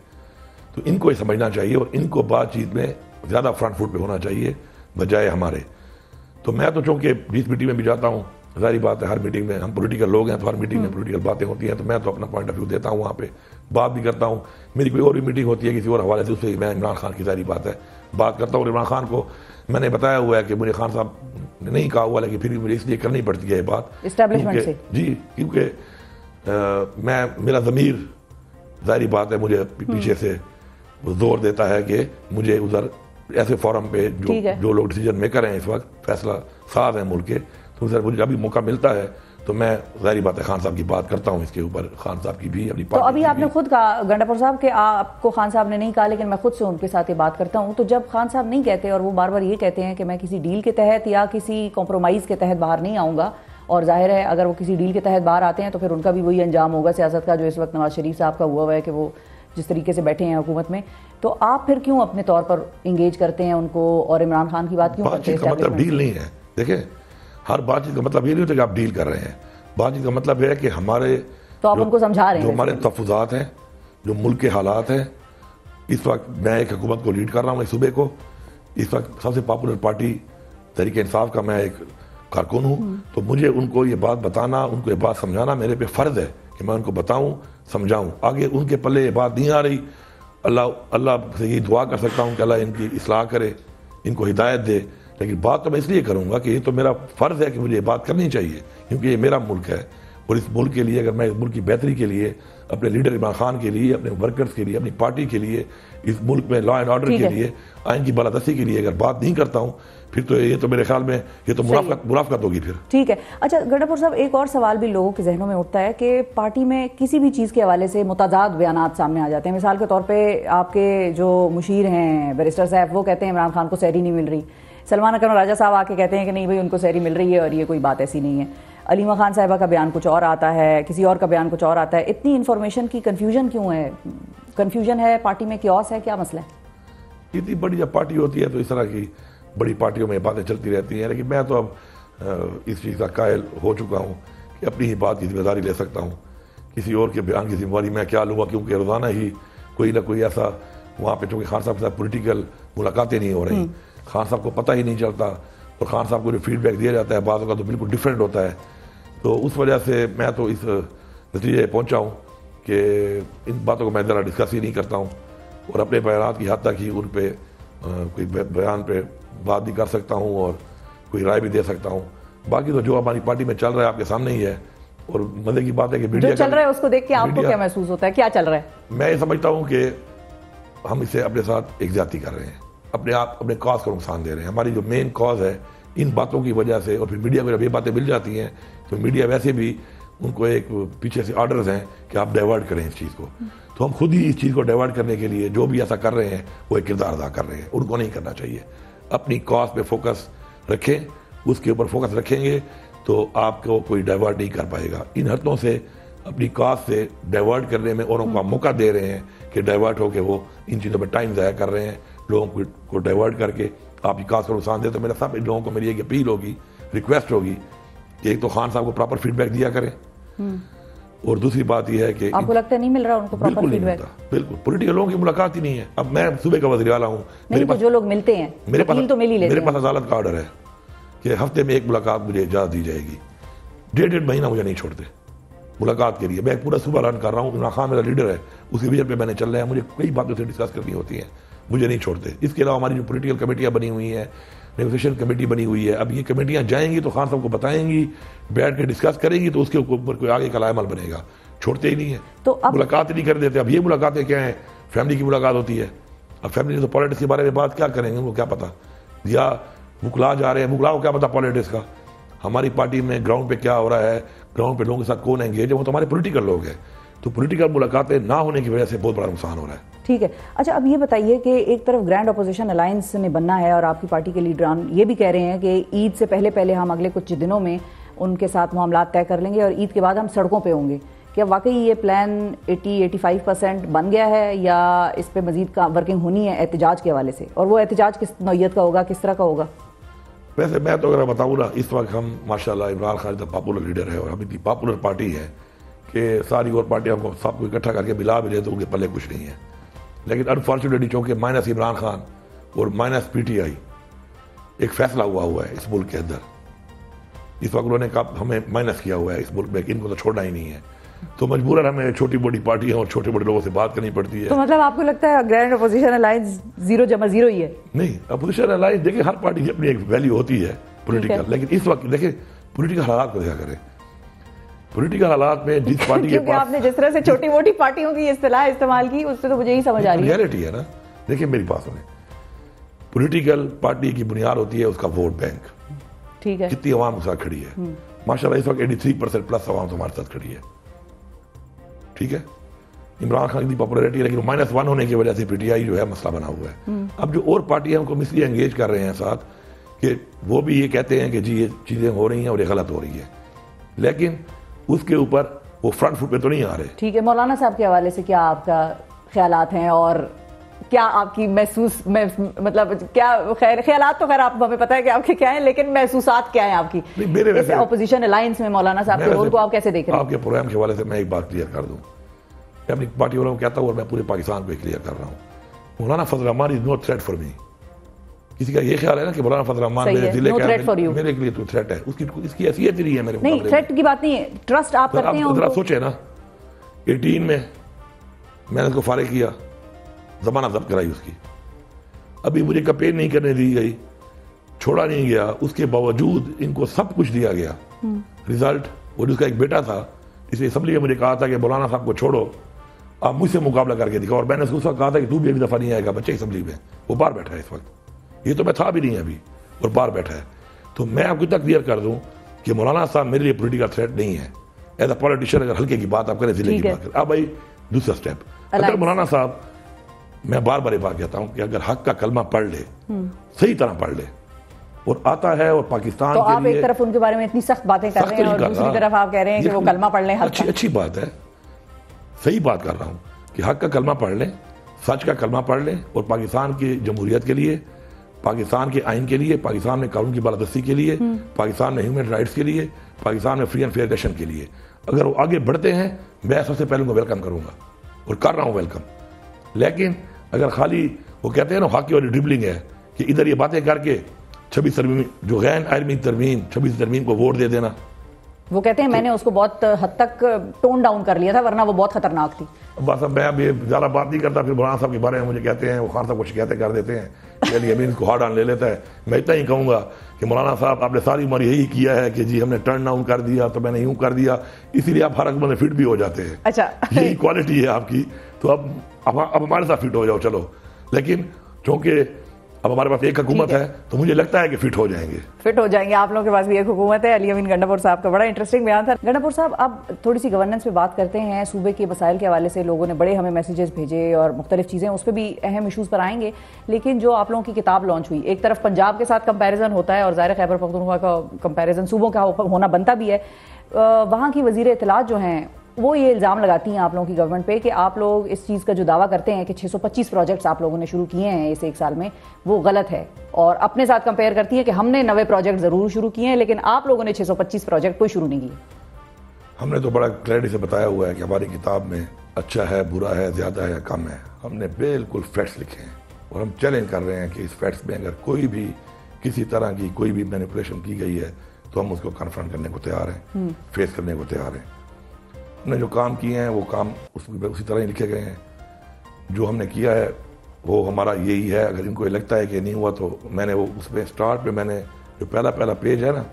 तो इनको ये समझना चाहिए और इनको बातचीत में ज़्यादा फ्रंट फुट पे होना चाहिए बजाय हमारे। तो मैं तो चूँकि जिस मीटिंग में भी जाता हूँ, ज़ाहिर बात है हर मीटिंग में हम पॉलिटिकल लोग हैं तो हर मीटिंग में पॉलिटिकल बातें होती हैं, तो मैं तो अपना पॉइंट ऑफ व्यू देता हूँ, वहाँ पे बात भी करता हूँ। मेरी कोई और भी मीटिंग होती है किसी और हवाले से, उससे मैं इमरान खान की ज़ाहिर बात है बात करता हूँ। इमरान खान को मैंने बताया हुआ है कि मुझे खान साहब ने नहीं कहा हुआ, लेकिन फिर भी मुझे इसलिए करनी पड़ती है ये बात एस्टैब्लिशमेंट से। जी, क्योंकि मैं मेरा ज़मीर ज़ाहिर बात है मुझे पीछे से जोर देता है कि मुझे उधर ऐसे फोरम पे जो लोग डिसीजन मेकर हैं इस वक्त, फैसला साज हैं मुल्क के, तो सर मुझे जब भी मौका मिलता है तो मैं ज़ाहिर बात है खान साहब की बात करता हूँ इसके ऊपर, खान साहब की भी अपनी। तो अभी आपने खुद कहा गंडापुर साहब कि आपको खान साहब ने नहीं कहा, लेकिन मैं खुद से उनके साथ ये बात करता हूँ। तो जब खान साहब नहीं कहते और वो बार बार ये कहते हैं कि मैं किसी डील के तहत या किसी कॉम्प्रोमाइज़ के तहत बाहर नहीं आऊँगा, और जाहिर है अगर वो किसी डील के तहत बाहर आते हैं तो फिर उनका भी वही अंजाम होगा सियासत का जो इस वक्त नवाज शरीफ साहब का हुआ है कि वो जिस तरीके से बैठे हैं हुकूमत में। तो आप फिर क्यों अपने तौर पर इंगेज करते हैं उनको और इमरान खान की बात क्यों करते हैं? बातचीत का मतलब डील नहीं है। देखिए, हर बातचीत का मतलब ये नहीं होता कि आप डील कर रहे हैं। बातचीत का मतलब है कि हमारे तो आप उनको समझा रहे हैं, जो हमारे तहफ़्फ़ुज़ात हैं, जो मुल्क के हालात हैं, इस वक्त मैं एक हुकूमत को लीड कर रहा हूँ, इस सूबे को। इस वक्त सबसे पॉपुलर पार्टी तहरीक इंसाफ का मैं एक कारकुन हूँ, तो मुझे उनको ये बात बताना, उनको ये बात समझाना मेरे पे फ़र्ज़ है कि मैं उनको बताऊँ, समझाऊँ। आगे उनके पल्ले ये बात नहीं आ रही, अल्लाह से यही दुआ कर सकता हूँ कि अल्लाह इनकी इस्लाह करे, इनको हिदायत दे। लेकिन बात तो मैं इसलिए करूँगा कि ये तो मेरा फ़र्ज़ है कि मुझे ये बात करनी चाहिए, क्योंकि ये मेरा मुल्क है, और इस मुल्क के लिए अगर मैं इस मुल्क की बेहतरी के लिए, अपने लीडर इमरान खान के लिए, अपने वर्कर्स के लिए, अपनी पार्टी के लिए, इस मुल्क में लॉ एंड ऑर्डर के लिए, आइन की बालादस्ती के लिए अगर बात नहीं करता हूँ, फिर तो ये तो मेरे ख्याल में ये तो मुनाफकत होगी फिर। ठीक है। अच्छा गंडापुर साहब, एक और सवाल भी लोगों के जहनों में उठता है कि पार्टी में किसी भी चीज़ के हवाले से मुताजाद बयानात सामने आ जाते हैं। मिसाल के तौर पे आपके जो मुशीर हैं बैरिस्टर साहब, वो कहते हैं इमरान खान को सहरी नहीं मिल रही। सलमान अकरम राजा साहब आके कहते हैं कि नहीं भाई उनको सहरी मिल रही है और ये कोई बात ऐसी नहीं है। अलीमा खान साहिबा का बयान कुछ और आता है, किसी और का बयान कुछ और आता है। इतनी इन्फॉर्मेशन की कन्फ्यूजन क्यों है? कन्फ्यूजन है पार्टी में, क्योस है, क्या मसला है? इतनी बड़ी जब पार्टी होती है तो इस तरह की बड़ी पार्टियों में बातें चलती रहती हैं, लेकिन मैं तो अब इस चीज़ का कायल हो चुका हूँ कि अपनी ही बात की जिम्मेदारी ले सकता हूँ, किसी और के बयान की जिम्मेदारी मैं क्या लूँगा, क्योंकि रोज़ाना ही कोई ना कोई ऐसा वहाँ पे, चूँकि खान साहब के साथ पॉलिटिकल मुलाकातें नहीं हो रही, खान साहब को पता ही नहीं चलता, और खान साहब को जो फीडबैक दिया जाता है बाज़ का तो बिल्कुल डिफरेंट होता है। तो उस वजह से मैं तो इस नतीजे पहुँचा हूँ कि इन बातों को मैं ज़रा डिस्कस ही नहीं करता हूँ, और अपने बयान की हद तक ही उन पर कोई बयान पे बात भी कर सकता हूँ और कोई राय भी दे सकता हूँ। बाकी तो जो हमारी पार्टी में चल रहा है आपके सामने ही है, और मजे की बात है कि मीडिया जो चल रहा है उसको देख के आपको क्या महसूस होता है, क्या चल रहा है? मैं ये समझता हूँ कि हम इसे अपने साथ एक ज्यादती कर रहे हैं, अपने कॉज को नुकसान दे रहे हैं। हमारी जो मेन कॉज है इन बातों की वजह से, और फिर मीडिया को जब ये बातें मिल जाती हैं तो मीडिया वैसे भी उनको एक पीछे से ऑर्डर्स हैं कि आप डाइवर्ट करें इस चीज़ को, तो हम खुद ही इस चीज़ को डाइवर्ट करने के लिए जो भी ऐसा कर रहे हैं वो एक किरदार अदा कर रहे हैं। उनको नहीं करना चाहिए। अपनी कॉज पे फोकस रखें, उसके ऊपर फोकस रखेंगे तो आपको कोई डाइवर्ट नहीं कर पाएगा। इन हरतों से अपनी कॉज से डाइवर्ट करने में औरों को मौका दे रहे हैं कि डाइवर्ट होकर वो इन चीज़ों पर टाइम ज़ाया कर रहे हैं, लोगों को डाइवर्ट करके आपकी कॉज को नुकसान दे। तो मेरा सब लोगों को मेरी एक अपील होगी, रिक्वेस्ट होगी कि एक तो खान साहब को प्रॉपर फीडबैक दिया करें, और दूसरी बात यह है कि आपको लगता नहीं मिल रहा उनको प्रॉपर फीडबैक? बिल्कुल, पॉलिटिकल लोगों की मुलाकात ही नहीं है। अब मैं सुबह का वज़ीर आला हूँ, मेरे पास जो लोग मिलते हैं मेरे पास अदालत का ऑर्डर है कि हफ्ते में एक मुलाकात मुझे इजाज़त दी जाएगी। 1.5 महीना मुझे नहीं छोड़ते मुलाकात के लिए। मैं पूरा सुबह रन कर रहा हूँ, इमरान खान मेरा लीडर है, उसके विजन पे मैंने चल रहा है, मुझे कई बातों से डिस्कस करनी होती है, मुझे नहीं छोड़ते। इसके अलावा हमारी जो पॉलिटिकल कमेटियाँ बनी हुई हैं, नेगोशिएशन कमेटी बनी हुई है, अब ये कमेटियाँ जाएंगी तो खान साहब को बताएंगी, बैठ के डिस्कस करेंगी, तो उसके ऊपर कोई आगे का अमल बनेगा। छोड़ते ही नहीं है, तो मुलाकात ही नहीं कर देते। अब ये मुलाकातें क्या है, फैमिली की मुलाकात होती है। अब फैमिली ने तो पॉलिटिक्स के बारे में बात क्या करेंगे, उनको क्या पता, या मुकला जा रहे हैं, मुकला को क्या पता पॉलिटिक्स का। हमारी पार्टी में ग्राउंड पे क्या हो रहा है, ग्राउंड पे लोगों के साथ कौन एंगेज है, वो तो हमारे पॉलिटिकल लोग हैं। तो पॉलिटिकल मुलाकातें ना होने की वजह से बहुत बड़ा नुकसान हो रहा है। ठीक है, अच्छा अब ये बताइए कि एक तरफ ग्रैंड अपोजिशन अलायंस में बनना है और आपकी पार्टी के लीडरान ये भी कह रहे हैं कि ईद से पहले हम अगले कुछ दिनों में उनके साथ मामला तय कर लेंगे और ईद के बाद हम सड़कों पे होंगे। क्या वाकई ये प्लान 80-85% बन गया है, या इस पे मजीद का वर्किंग होनी है एहतजाज के हवाले से? और वो एहतजाज किस नौइयत का होगा, किस तरह का होगा? वैसे मैं तो अगर बताऊँ ना, इस वक्त हम माशाल्लाह इमरान खान तो पॉपुलर लीडर है और हम इतनी पॉपुलर पार्टी है कि सारी और पार्टियों को सबको इकट्ठा करके मिला भी ले तो उनके पल्ले कुछ नहीं है। लेकिन अनफॉर्चुनेटली चूँकि माइनस इमरान खान और माइनस PTI एक फैसला हुआ है इस मुल्क के अंदर। इस वक्त उन्होंने कहा हमें माइनस किया हुआ है इस मुल्क में, इनको तो छोड़ना ही नहीं है, तो मजबूरन हमें छोटी बड़ी पार्टियां और छोटे बड़े लोगों से बात करनी पड़ती है। तो मतलब आपको लगता है ग्रैंड अपोजिशन अलायंस 0 ही है? नहीं, अपोजिशन अलायंस देखिए हर पार्टी की अपनी एक वैल्यू होती है पॉलिटिकल, लेकिन इस वक्त देखिए पॉलिटिकल हालात को देखा करें। पॉलिटिकल हालात में जिस पार्टी के पास आपने जिस तरह से छोटी मोटी पार्टियों की इस्तेलाह इस्तेमाल की, उससे तो मुझे ही समझ आ रही है रियलिटी है ना। देखिए मेरी बात सुने, पॉलिटिकल पार्टी की बुनियाद होती है उसका वोट बैंक। ठीक है, कितनी आवाम के साथ खड़ी है, माशाल्लाह इस वक्त 83% प्लस आवाम हमारे साथ खड़ी है। ठीक है, इमरान खान की पॉपुलैरिटी है, लेकिन -1 होने की वजह से PTI जो है मसला बना हुआ है। अब जो और पार्टियां उनको इसलिए एंगेज कर रहे हैं साथ कि वो भी ये कहते हैं कि जी ये चीजें हो रही हैं और ये गलत हो रही है, लेकिन उसके ऊपर वो फ्रंट फुट पे तो नहीं आ रहे। ठीक है, मौलाना साहब के हवाले से क्या आपका ख्यालात हैं और क्या आपकी मतलब क्या ख्यालात तो खैर आप हमें पता है कि आपके क्या हैं, लेकिन महसूसात क्या है आपकी मेरे ऑपोजिशन अलायंस में मौलाना साहब के रोल को आप कैसे देख रहे हैं? आपके प्रोग्राम के हवाले से मैं एक बात क्लियर कर दूं, मैं अपनी पार्टी वालों को कहता हूं और मैं पूरे पाकिस्तान को क्लियर कर रहा हूं, Maulana Fazal Rahman is not threat for me. किसी का ये ख्याल है ना कि मौलाना फजल रहमान मेरे जिले का मेरे लिए तो थ्रेट है, उसकी इसकी हैसियत ही नहीं है मेरे नहीं, थ्रेट की बात नहीं है, ट्रस्ट आप करते हैं उनको। सोचे ना 18 में मैंने उसको फारिग किया, जमानत जब्त कराई उसकी, अभी मुझे कैंपेन नहीं करने दी गई, छोड़ा नहीं गया, उसके बावजूद इनको सब कुछ दिया गया। रिजल्ट वो उसका एक बेटा था, इसे असेंबली में मुझे कहा था कि मौलाना साहब को छोड़ो, आप मुझसे मुकाबला करके दिखाओ, और मैंने उसको कहा था कि तू भी एक दफा नहीं आएगा बच्चे असेंबली में। वो बाहर बैठा है इस वक्त, ये तो मैं था भी नहीं अभी, और बाहर बैठा है। तो मैं आपको इतना क्लियर कर दूं कि मौलाना साहब मेरे लिए पॉलिटिकल थ्रेट नहीं है एज अ पॉलिटिशियन। अगर हल्के की बात आप करें, जिले की बात करें, अब भाई दूसरा स्टेप, अगर मौलाना साहब, मैं बार बार ये बात कहता हूं कि अगर हक का कलमा पढ़ ले, सही तरह पढ़ ले और आता है, और पाकिस्तान तो के आप लिए एक तरफ उनके बारे में इतनी सख्त बातें कर रहे हैं और दूसरी तरफ आप कह रहे हैं कि वो कलमा पढ़ लें। अच्छी बात है, सही बात कर रहा हूं कि हक का कलमा पढ़ लें, सच का कलमा पढ़ लें और पाकिस्तान की जमहूरियत के लिए पाकिस्तान के आइन के लिए, पाकिस्तान में कानून की बालादस्ती के लिए, पाकिस्तान में ह्यूमन राइट्स के लिए, पाकिस्तान में फ्री एंड फेयर इलेक्शन के लिए। अगर वो आगे बढ़ते हैं मैं सबसे पहले उनको वेलकम करूंगा और कर रहा हूं वेलकम। लेकिन अगर खाली वो कहते हैं ना हॉकी वाली ड्रिबलिंग है कि इधर ये बातें करके 26 तरमीम जो गैर आर्मी तरमीम 26 तरमीम को वोट दे देना, वो कहते हैं मैंने उसको बहुत हद तक टोन डाउन कर लिया था वरना वो बहुत खतरनाक थी। बस अब मैं अब ये ज़्यादा बात नहीं करता, फिर मौलाना साहब के बारे में मुझे कहते हैं वो खान साहब को शिकायतें कर देते हैं यानी अमीन को हार्ड ऑन ले लेता है। मैं इतना ही कहूँगा कि मौलाना साहब आपने सारी उम्र यही किया है कि जी हमने टर्न डाउन कर दिया तो मैंने यूँ कर दिया, इसीलिए आप हर अकबर में फिट भी हो जाते हैं। अच्छा यही क्वालिटी है आपकी, तो अब हमारे साथ फिट हो जाओ चलो। लेकिन चूँकि अब हमारे पास एक हुकूमत है तो मुझे लगता है कि फिट हो जाएंगे। आप लोगों के पास भी एक हुकूमत है। अली अमीन गंडापुर साहब का बड़ा इंटरेस्टिंग बयान था। गंडापुर साहब, अब थोड़ी सी गवर्नेंस पे बात करते हैं। सूबे के मसाइल के हवाले से लोगों ने बड़े हमें मैसेजेस भेजे और मुख्तलिफ चीज़ें, उस पर भी अहम इशूज़ पर आएंगे। लेकिन जो आप लोगों की किताब लॉन्च हुई, एक तरफ पंजाब के साथ कंपैरिजन होता है और ज़ाहिर खैबर पख्तूनख्वा का कंपैरिजन सूबों का होना बनता भी है। वहाँ की वज़ीर इत्तलात जो हैं वो ये इल्ज़ाम लगाती हैं आप लोगों की गवर्नमेंट पे कि आप लोग इस चीज़ का जो दावा करते हैं कि 625 प्रोजेक्ट्स आप लोगों ने शुरू किए हैं इस एक साल में, वो गलत है। और अपने साथ कंपेयर करती है कि हमने 90 प्रोजेक्ट ज़रूर शुरू किए हैं लेकिन आप लोगों ने 625 प्रोजेक्ट कोई शुरू नहीं किए। हमने तो बड़ा क्लैरिटी से बताया हुआ है कि हमारी किताब में अच्छा है, बुरा है, ज़्यादा है, कम है। हमने बिल्कुल फैक्ट्स लिखे हैं और हम चैलेंज कर रहे हैं कि इस फैक्ट्स में अगर कोई भी किसी तरह की कोई भी मैनिपुलेशन की गई है तो हम उसको कन्फ्रंट करने को तैयार हैं, फेस करने को तैयार हैं। हमने जो काम किए हैं वो काम उसी तरह ही लिखे गए हैं। जो हमने किया है वो हमारा यही है। अगर इनको लगता है कि नहीं हुआ तो मैंने वो उसमें स्टार्ट पे मैंने जो पहला पेज है ना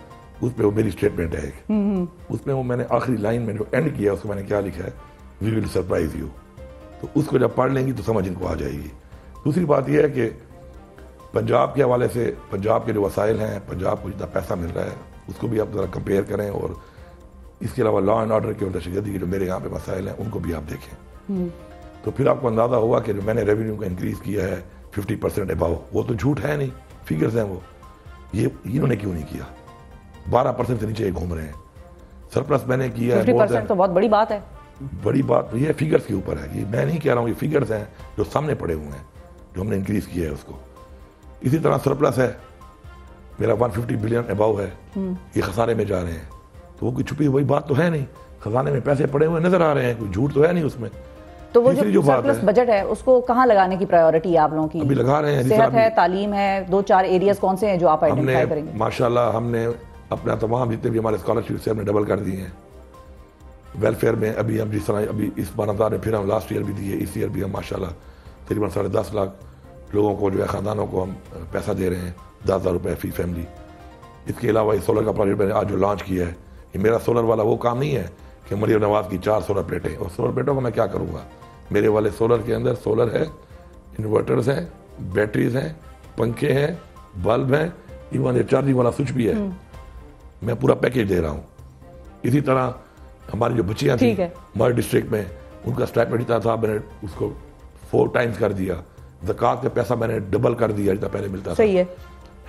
उस पर वो मेरी स्टेटमेंट है उसमें वो मैंने आखिरी लाइन में जो एंड किया उसको मैंने क्या लिखा है, वी विल सरप्राइज यू। तो उसको जब पढ़ लेंगी तो समझ इनको आ जाएगी। दूसरी बात यह है कि पंजाब के हवाले से पंजाब के जो वसाइल हैं, पंजाब को जितना पैसा मिल रहा है उसको भी आप ज़रा कंपेयर करें और इसके अलावा लॉ एंड ऑर्डर की और दहशतगर्दी के जो मेरे यहाँ पे मसाइल हैं उनको भी आप देखें तो फिर आपको अंदाज़ा होगा कि जो मैंने रेवेन्यू को इंक्रीज़ किया है 50% अबाव, वो तो झूठ है नहीं, फिगर्स हैं वो। ये इन्होंने क्यों नहीं किया? 12% से नीचे घूम रहे हैं। सरप्लस मैंने किया है 50% तो बहुत बड़ी बात है। बड़ी बात ये फिगर्स के ऊपर है, ये मैं नहीं कह रहा हूँ, ये फिगर्स हैं जो सामने पड़े हुए हैं जो हमने इंक्रीज़ किया है उसको। इसी तरह सरप्लस है मेरा 150 बिलियन अबाव है, ये खसारे में जा रहे हैं। तो वो कोई छुपी हुई बात तो है नहीं, खजाने में पैसे पड़े हुए नजर आ रहे हैं, कोई झूठ तो है नहीं उसमें। तो वो जो सरप्लस बजट है उसको कहाँ लगाने की प्रायोरिटी है आप लोगों की? अभी लगा रहे हैं, सेहत है, तालीम है, 2-4 एरियाज कौन से हैं जो आप आइडेंटिफाई करेंगे? माशाल्लाह हमने अपना तमाम जितने भी हमारे स्कॉलरशिप से हमने डबल कर दिए हैं। वेलफेयर में अभी हम जिस तरह अभी इस 12,000 में फिर हम लास्ट ईयर भी दिए, इस ईयर भी हम माशाल्लाह तकरीबन 10.5 लाख लोगों को जो है ख़ानदानों को हम पैसा दे रहे हैं, 10,000 रुपये फी फैमिली। इसके अलावा इस सोलर का प्रोजेक्ट मैंने आज जो लॉन्च किया है, ये मेरा सोलर वाला वो काम नहीं है कि मरियम नवाज की 4 सोलर प्लेटें, और सोलर प्लेटों को मैं क्या करूँगा? मेरे वाले सोलर के अंदर सोलर है, इन्वर्टर्स हैं, बैटरीज हैं, पंखे हैं, बल्ब हैं, इवन ये चार्जिंग वाला स्विच भी है। मैं पूरा पैकेज दे रहा हूँ। इसी तरह हमारी जो बच्चियाँ थी हमारे डिस्ट्रिक्ट में, उनका स्टाइपेंड जितना था मैंने उसको 4 टाइम्स कर दिया। ज़कात का पैसा मैंने डबल कर दिया जितना पहले मिलता था।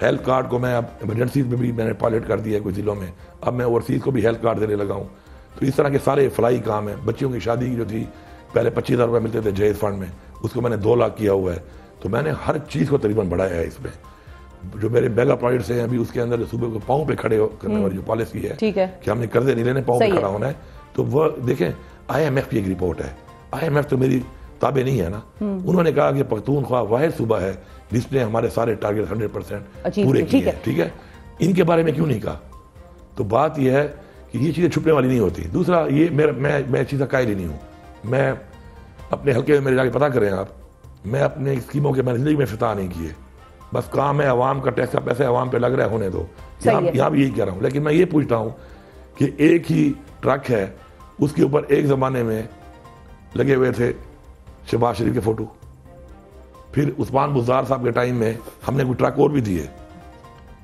हेल्थ कार्ड को मैं अब इमरजेंसीज में भी मैंने पायलट कर दिया है कुछ जिलों में, अब मैं ओवरसीज़ को भी हेल्थ कार्ड देने लगा हूँ। तो इस तरह के सारे फलाई काम हैं। बच्चियों की शादी की जो थी पहले 25,000 रुपये मिलते थे जहेज फंड में, उसको मैंने 2 लाख किया हुआ है। तो मैंने हर चीज़ को तकरीबन बढ़ाया है। इसमें जो मेरे मेगा प्रोजेक्ट्स हैं अभी उसके अंदर सूबे को पाँव पे खड़े करने वाली जो पॉलिसी है कि हमने कर्जे नहीं लेने, पाँव पे खड़ा होना है। तो वह देखें IMF की एक रिपोर्ट है, IMF तो मेरी ताबे नहीं है ना। उन्होंने कहा कि पख्तूनख्वा वाहिद सूबा है जिसने हमारे सारे टारगेट 100% पूरे किए हैं। ठीक है, इनके बारे में क्यों नहीं कहा? तो बात यह है कि ये चीज़ें छुपने वाली नहीं होती। दूसरा ये मैं चीज़ का कायल ही नहीं हूँ। मैं अपने हल्के में मेरे जाके पता करें आप, मैं अपने स्कीमों के मैंने जिंदगी में फिता नहीं किए। बस काम है अवाम का टैक्स का पैसा अवाम पे लग रहा है, होने दो। यहाँ भी यही कह रहा हूँ। लेकिन मैं ये पूछता हूँ कि एक ही ट्रक है, उसके ऊपर एक ज़माने में लगे हुए थे शहबाज शरीफ के फ़ोटो, फिर उस्मान बुज़दार साहब के टाइम में हमने कोई ट्रक और भी दिए।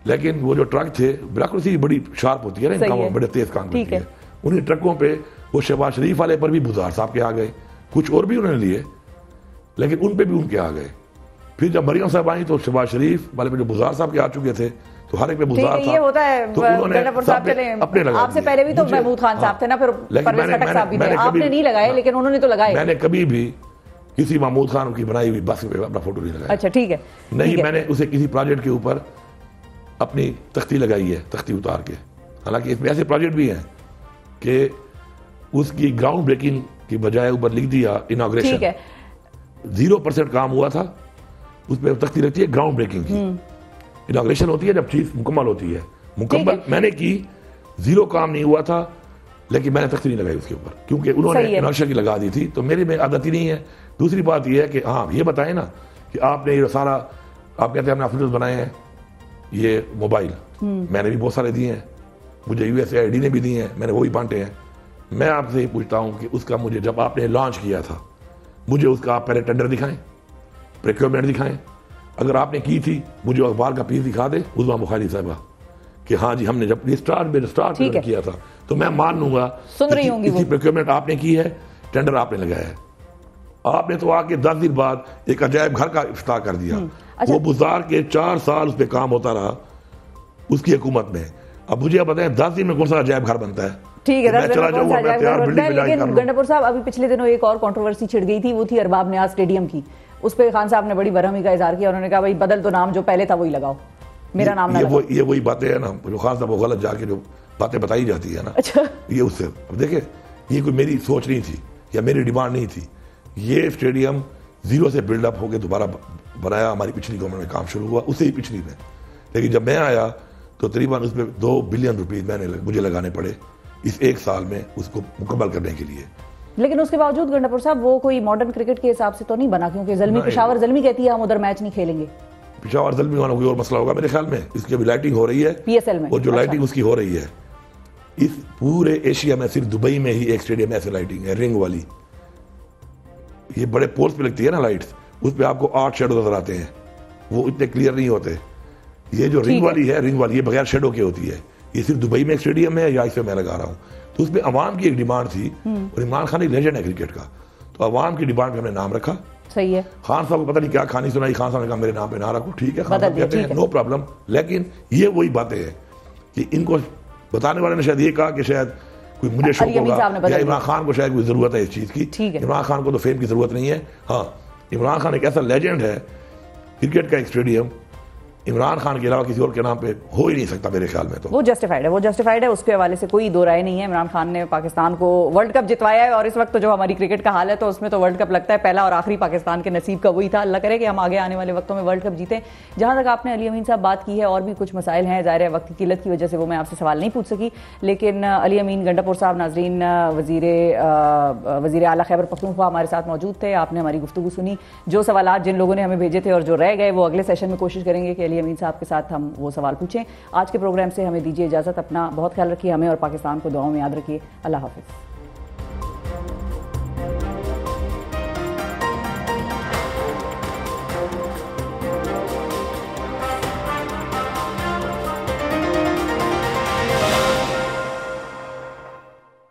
लेकिन वो जो ट्रक थे, ब्यूरोक्रेसी बड़ी शार्प होती है ना, काम बड़े तेज काम करती है। उन्हीं ट्रकों पे वो शहबाज शरीफ वाले पर भी बुज़दार साहब के आ गए, कुछ और भी उन्होंने लिए, लेकिन उन पे भी उनके आ गए। फिर जब मरियम साहब आई तो शहबाज शरीफ वाले पे जो बुज़दार साहब के आ चुके थे, तो हर एक पे बुज़दार साहब, ये होता है। तो उन्होंने अपने लगा, आपसे पहले भी तो महमूद खान साहब थे ना, फिर परवेज खटक साहब भी थे, आपने नहीं लगाए लेकिन उन्होंने तो लगाए। मैंने कभी भी किसी महमूद खान की बनाई हुई बस पे अपना फोटो नहीं लगाया। अच्छा ठीक है। नहीं, मैंने उसे किसी प्रोजेक्ट के ऊपर अपनी तख्ती लगाई है, तख्ती उतार के। हालांकि इसमें ऐसे प्रोजेक्ट भी हैं कि उसकी ग्राउंड ब्रेकिंग की बजाय ऊपर लिख दिया इनॉग्रेशन। ठीक है। 0% काम हुआ था, उस पर तख्ती लगती है ग्राउंड ब्रेकिंग की। इनॉग्रेशन होती है जब चीज मुकम्मल होती है। मुकम्मल मैंने की, 0 काम नहीं हुआ था, लेकिन मैंने तख्ती नहीं लगाई उसके ऊपर, क्योंकि उन्होंने इनॉग्रेशन की लगा दी थी। तो मेरे में आदत ही नहीं है। दूसरी बात यह है कि हाँ, ये बताएं ना कि आपने ये सारा, आप कहते हैं हमने ऑफिस बनाए हैं, ये मोबाइल मैंने भी बहुत सारे दिए हैं, मुझे USAID ने भी दिए हैं, मैंने वो भी बांटे हैं। मैं आपसे ही पूछता हूं कि उसका मुझे, जब आपने लॉन्च किया था, मुझे उसका आप पहले टेंडर दिखाएं, प्रोक्योरमेंट दिखाएं। अगर आपने की थी, मुझे अखबार का पीस दिखा दे उस्मा बुखारी साहबा कि हाँ जी हमने जब ये स्टार्ट किया था, तो मैं मान लूंगा सुन रही होंगी वो प्रोक्योरमेंट आपने की है, टेंडर आपने लगाया है। आपने तो आके 10 दिन बाद एक अजायब घर का इफ्ताह कर दिया। अच्छा। वो बुजार के 4 साल उस पर काम होता रहा उसकी हुकूमत में। अब मुझे बताएं 10 दिन में कौन सा अजायब घर बनता है? ठीक है, मैं चला जाऊंगा, मैं तैयार बिल्डिंग में लेकिन गंडापुर साहब, अभी पिछले दिनों एक और कंट्रोवर्सी छिड़ गई थी, वो थी अरबाब न्याज स्टेडियम की। उस पर खान साहब ने बड़ी बरहमी का इजहार किया। उन्होंने कहा भाई बदल तो नाम, जो पहले था वही लगाओ, मेरा नाम ना लगाओ। ये वही बातें है ना जो खान साहब को गलत जाके जो बातें बताई जाती है ना। अच्छा। ये उससे, अब देखे, ये कोई मेरी सोच नहीं थी या मेरी डिमांड नहीं थी। ये स्टेडियम 0 से बिल्डअप होकर दोबारा बनाया, हमारी पिछली गवर्नमेंट में काम शुरू हुआ, उससे ही पिछली में। लेकिन जब मैं आया तो तकरीबन उसमें 2 बिलियन रुपीज मुझे लगाने पड़े इस 1 साल में उसको मुकम्मल करने के लिए। लेकिन उसके बावजूद गंडापुर साहब वो कोई मॉडर्न क्रिकेट के हिसाब से तो नहीं बना, क्योंकि जल्मी पेशावर जल्मी कहती है हम उधर मैच नहीं खेलेंगे। पेशावर जल्मी होना कोई और मसला होगा मेरे ख्याल में। इसकी अभी लाइटिंग हो रही है PSL में, और जो लाइटिंग उसकी हो रही है, इस पूरे एशिया में सिर्फ दुबई में ही एक स्टेडियम ऐसे लाइटिंग है, रिंग वाली। ये बड़े पोल्स पे लगती है ना लाइट्स, उस पे आपको 8 शेडो नजर आते हैं, वो इतने क्लियर नहीं होते। ये जो रिंग वाली है, रिंग वाली ये बगैर शेडो की होती है। ये सिर्फ दुबई में एक स्टेडियम है या इसे मैं लगा रहा हूँ। तो उसमें अवाम की एक डिमांड थी, और इमरान खान एक लेजेंड है क्रिकेट का, तो अवाम की डिमांड पे हमने नाम रखा। सही है। खान साहब को पता नहीं क्या कहानी सुनाई, खान साहब ने कहा मेरे नाम पे ना रखो, ठीक है, खान साहब कहते हैं नो प्रॉब्लम। लेकिन ये वही बातें हैं कि इनको बताने वाले ने शायद ये कहा कि शायद कोई मुझे शौक होगा या इमरान खान को शायद कोई जरूरत है इस चीज की। इमरान खान को तो फेम की जरूरत नहीं है। हाँ, इमरान खान एक ऐसा लेजेंड है, क्रिकेट का एक स्टेडियम इमरान खान के अलावा किसी और के नाम पे हो ही नहीं सकता मेरे ख्याल में। तो वो जस्टिफाइड है, उसके हवाले से कोई दो राय नहीं है। इमरान खान ने पाकिस्तान को वर्ल्ड कप जितवाया है, और इस वक्त तो जो हमारी क्रिकेट का हाल है तो उसमें तो वर्ल्ड कप लगता है पहला और आखिरी पाकिस्तान के नसीब का वही था। अल्लाह करे कि हम आगे आने वाले वक्तों में वर्ल्ड कप जीतें। जहां तक आपने अली अमीन साहब बात की है, और भी कुछ मसाइल हैं, ज़ाहिर है वक्त की किल्लत की वजह से वो मैं आपसे सवाल नहीं पूछ सकी, लेकिन अली अमीन गंडापुर साहब, नाजरीन, वज़ीर आला खैबर पख्तूनख्वा हमारे साथ मौजूद थे। आपने हमारी गुफ्तगू सुनी। जो सवाल जिन लोगों ने हमें भेजे थे और जो रह गए, वो अगले सेशन में कोशिश करेंगे कि अली अमीन साहब के साथ हम वो सवाल पूछें। आज के प्रोग्राम से हमें दीजिए इजाज़त। अपना बहुत ख्याल रखिए, हमें और पाकिस्तान को दुआओं में याद रखिए। अल्लाह हाफिज़।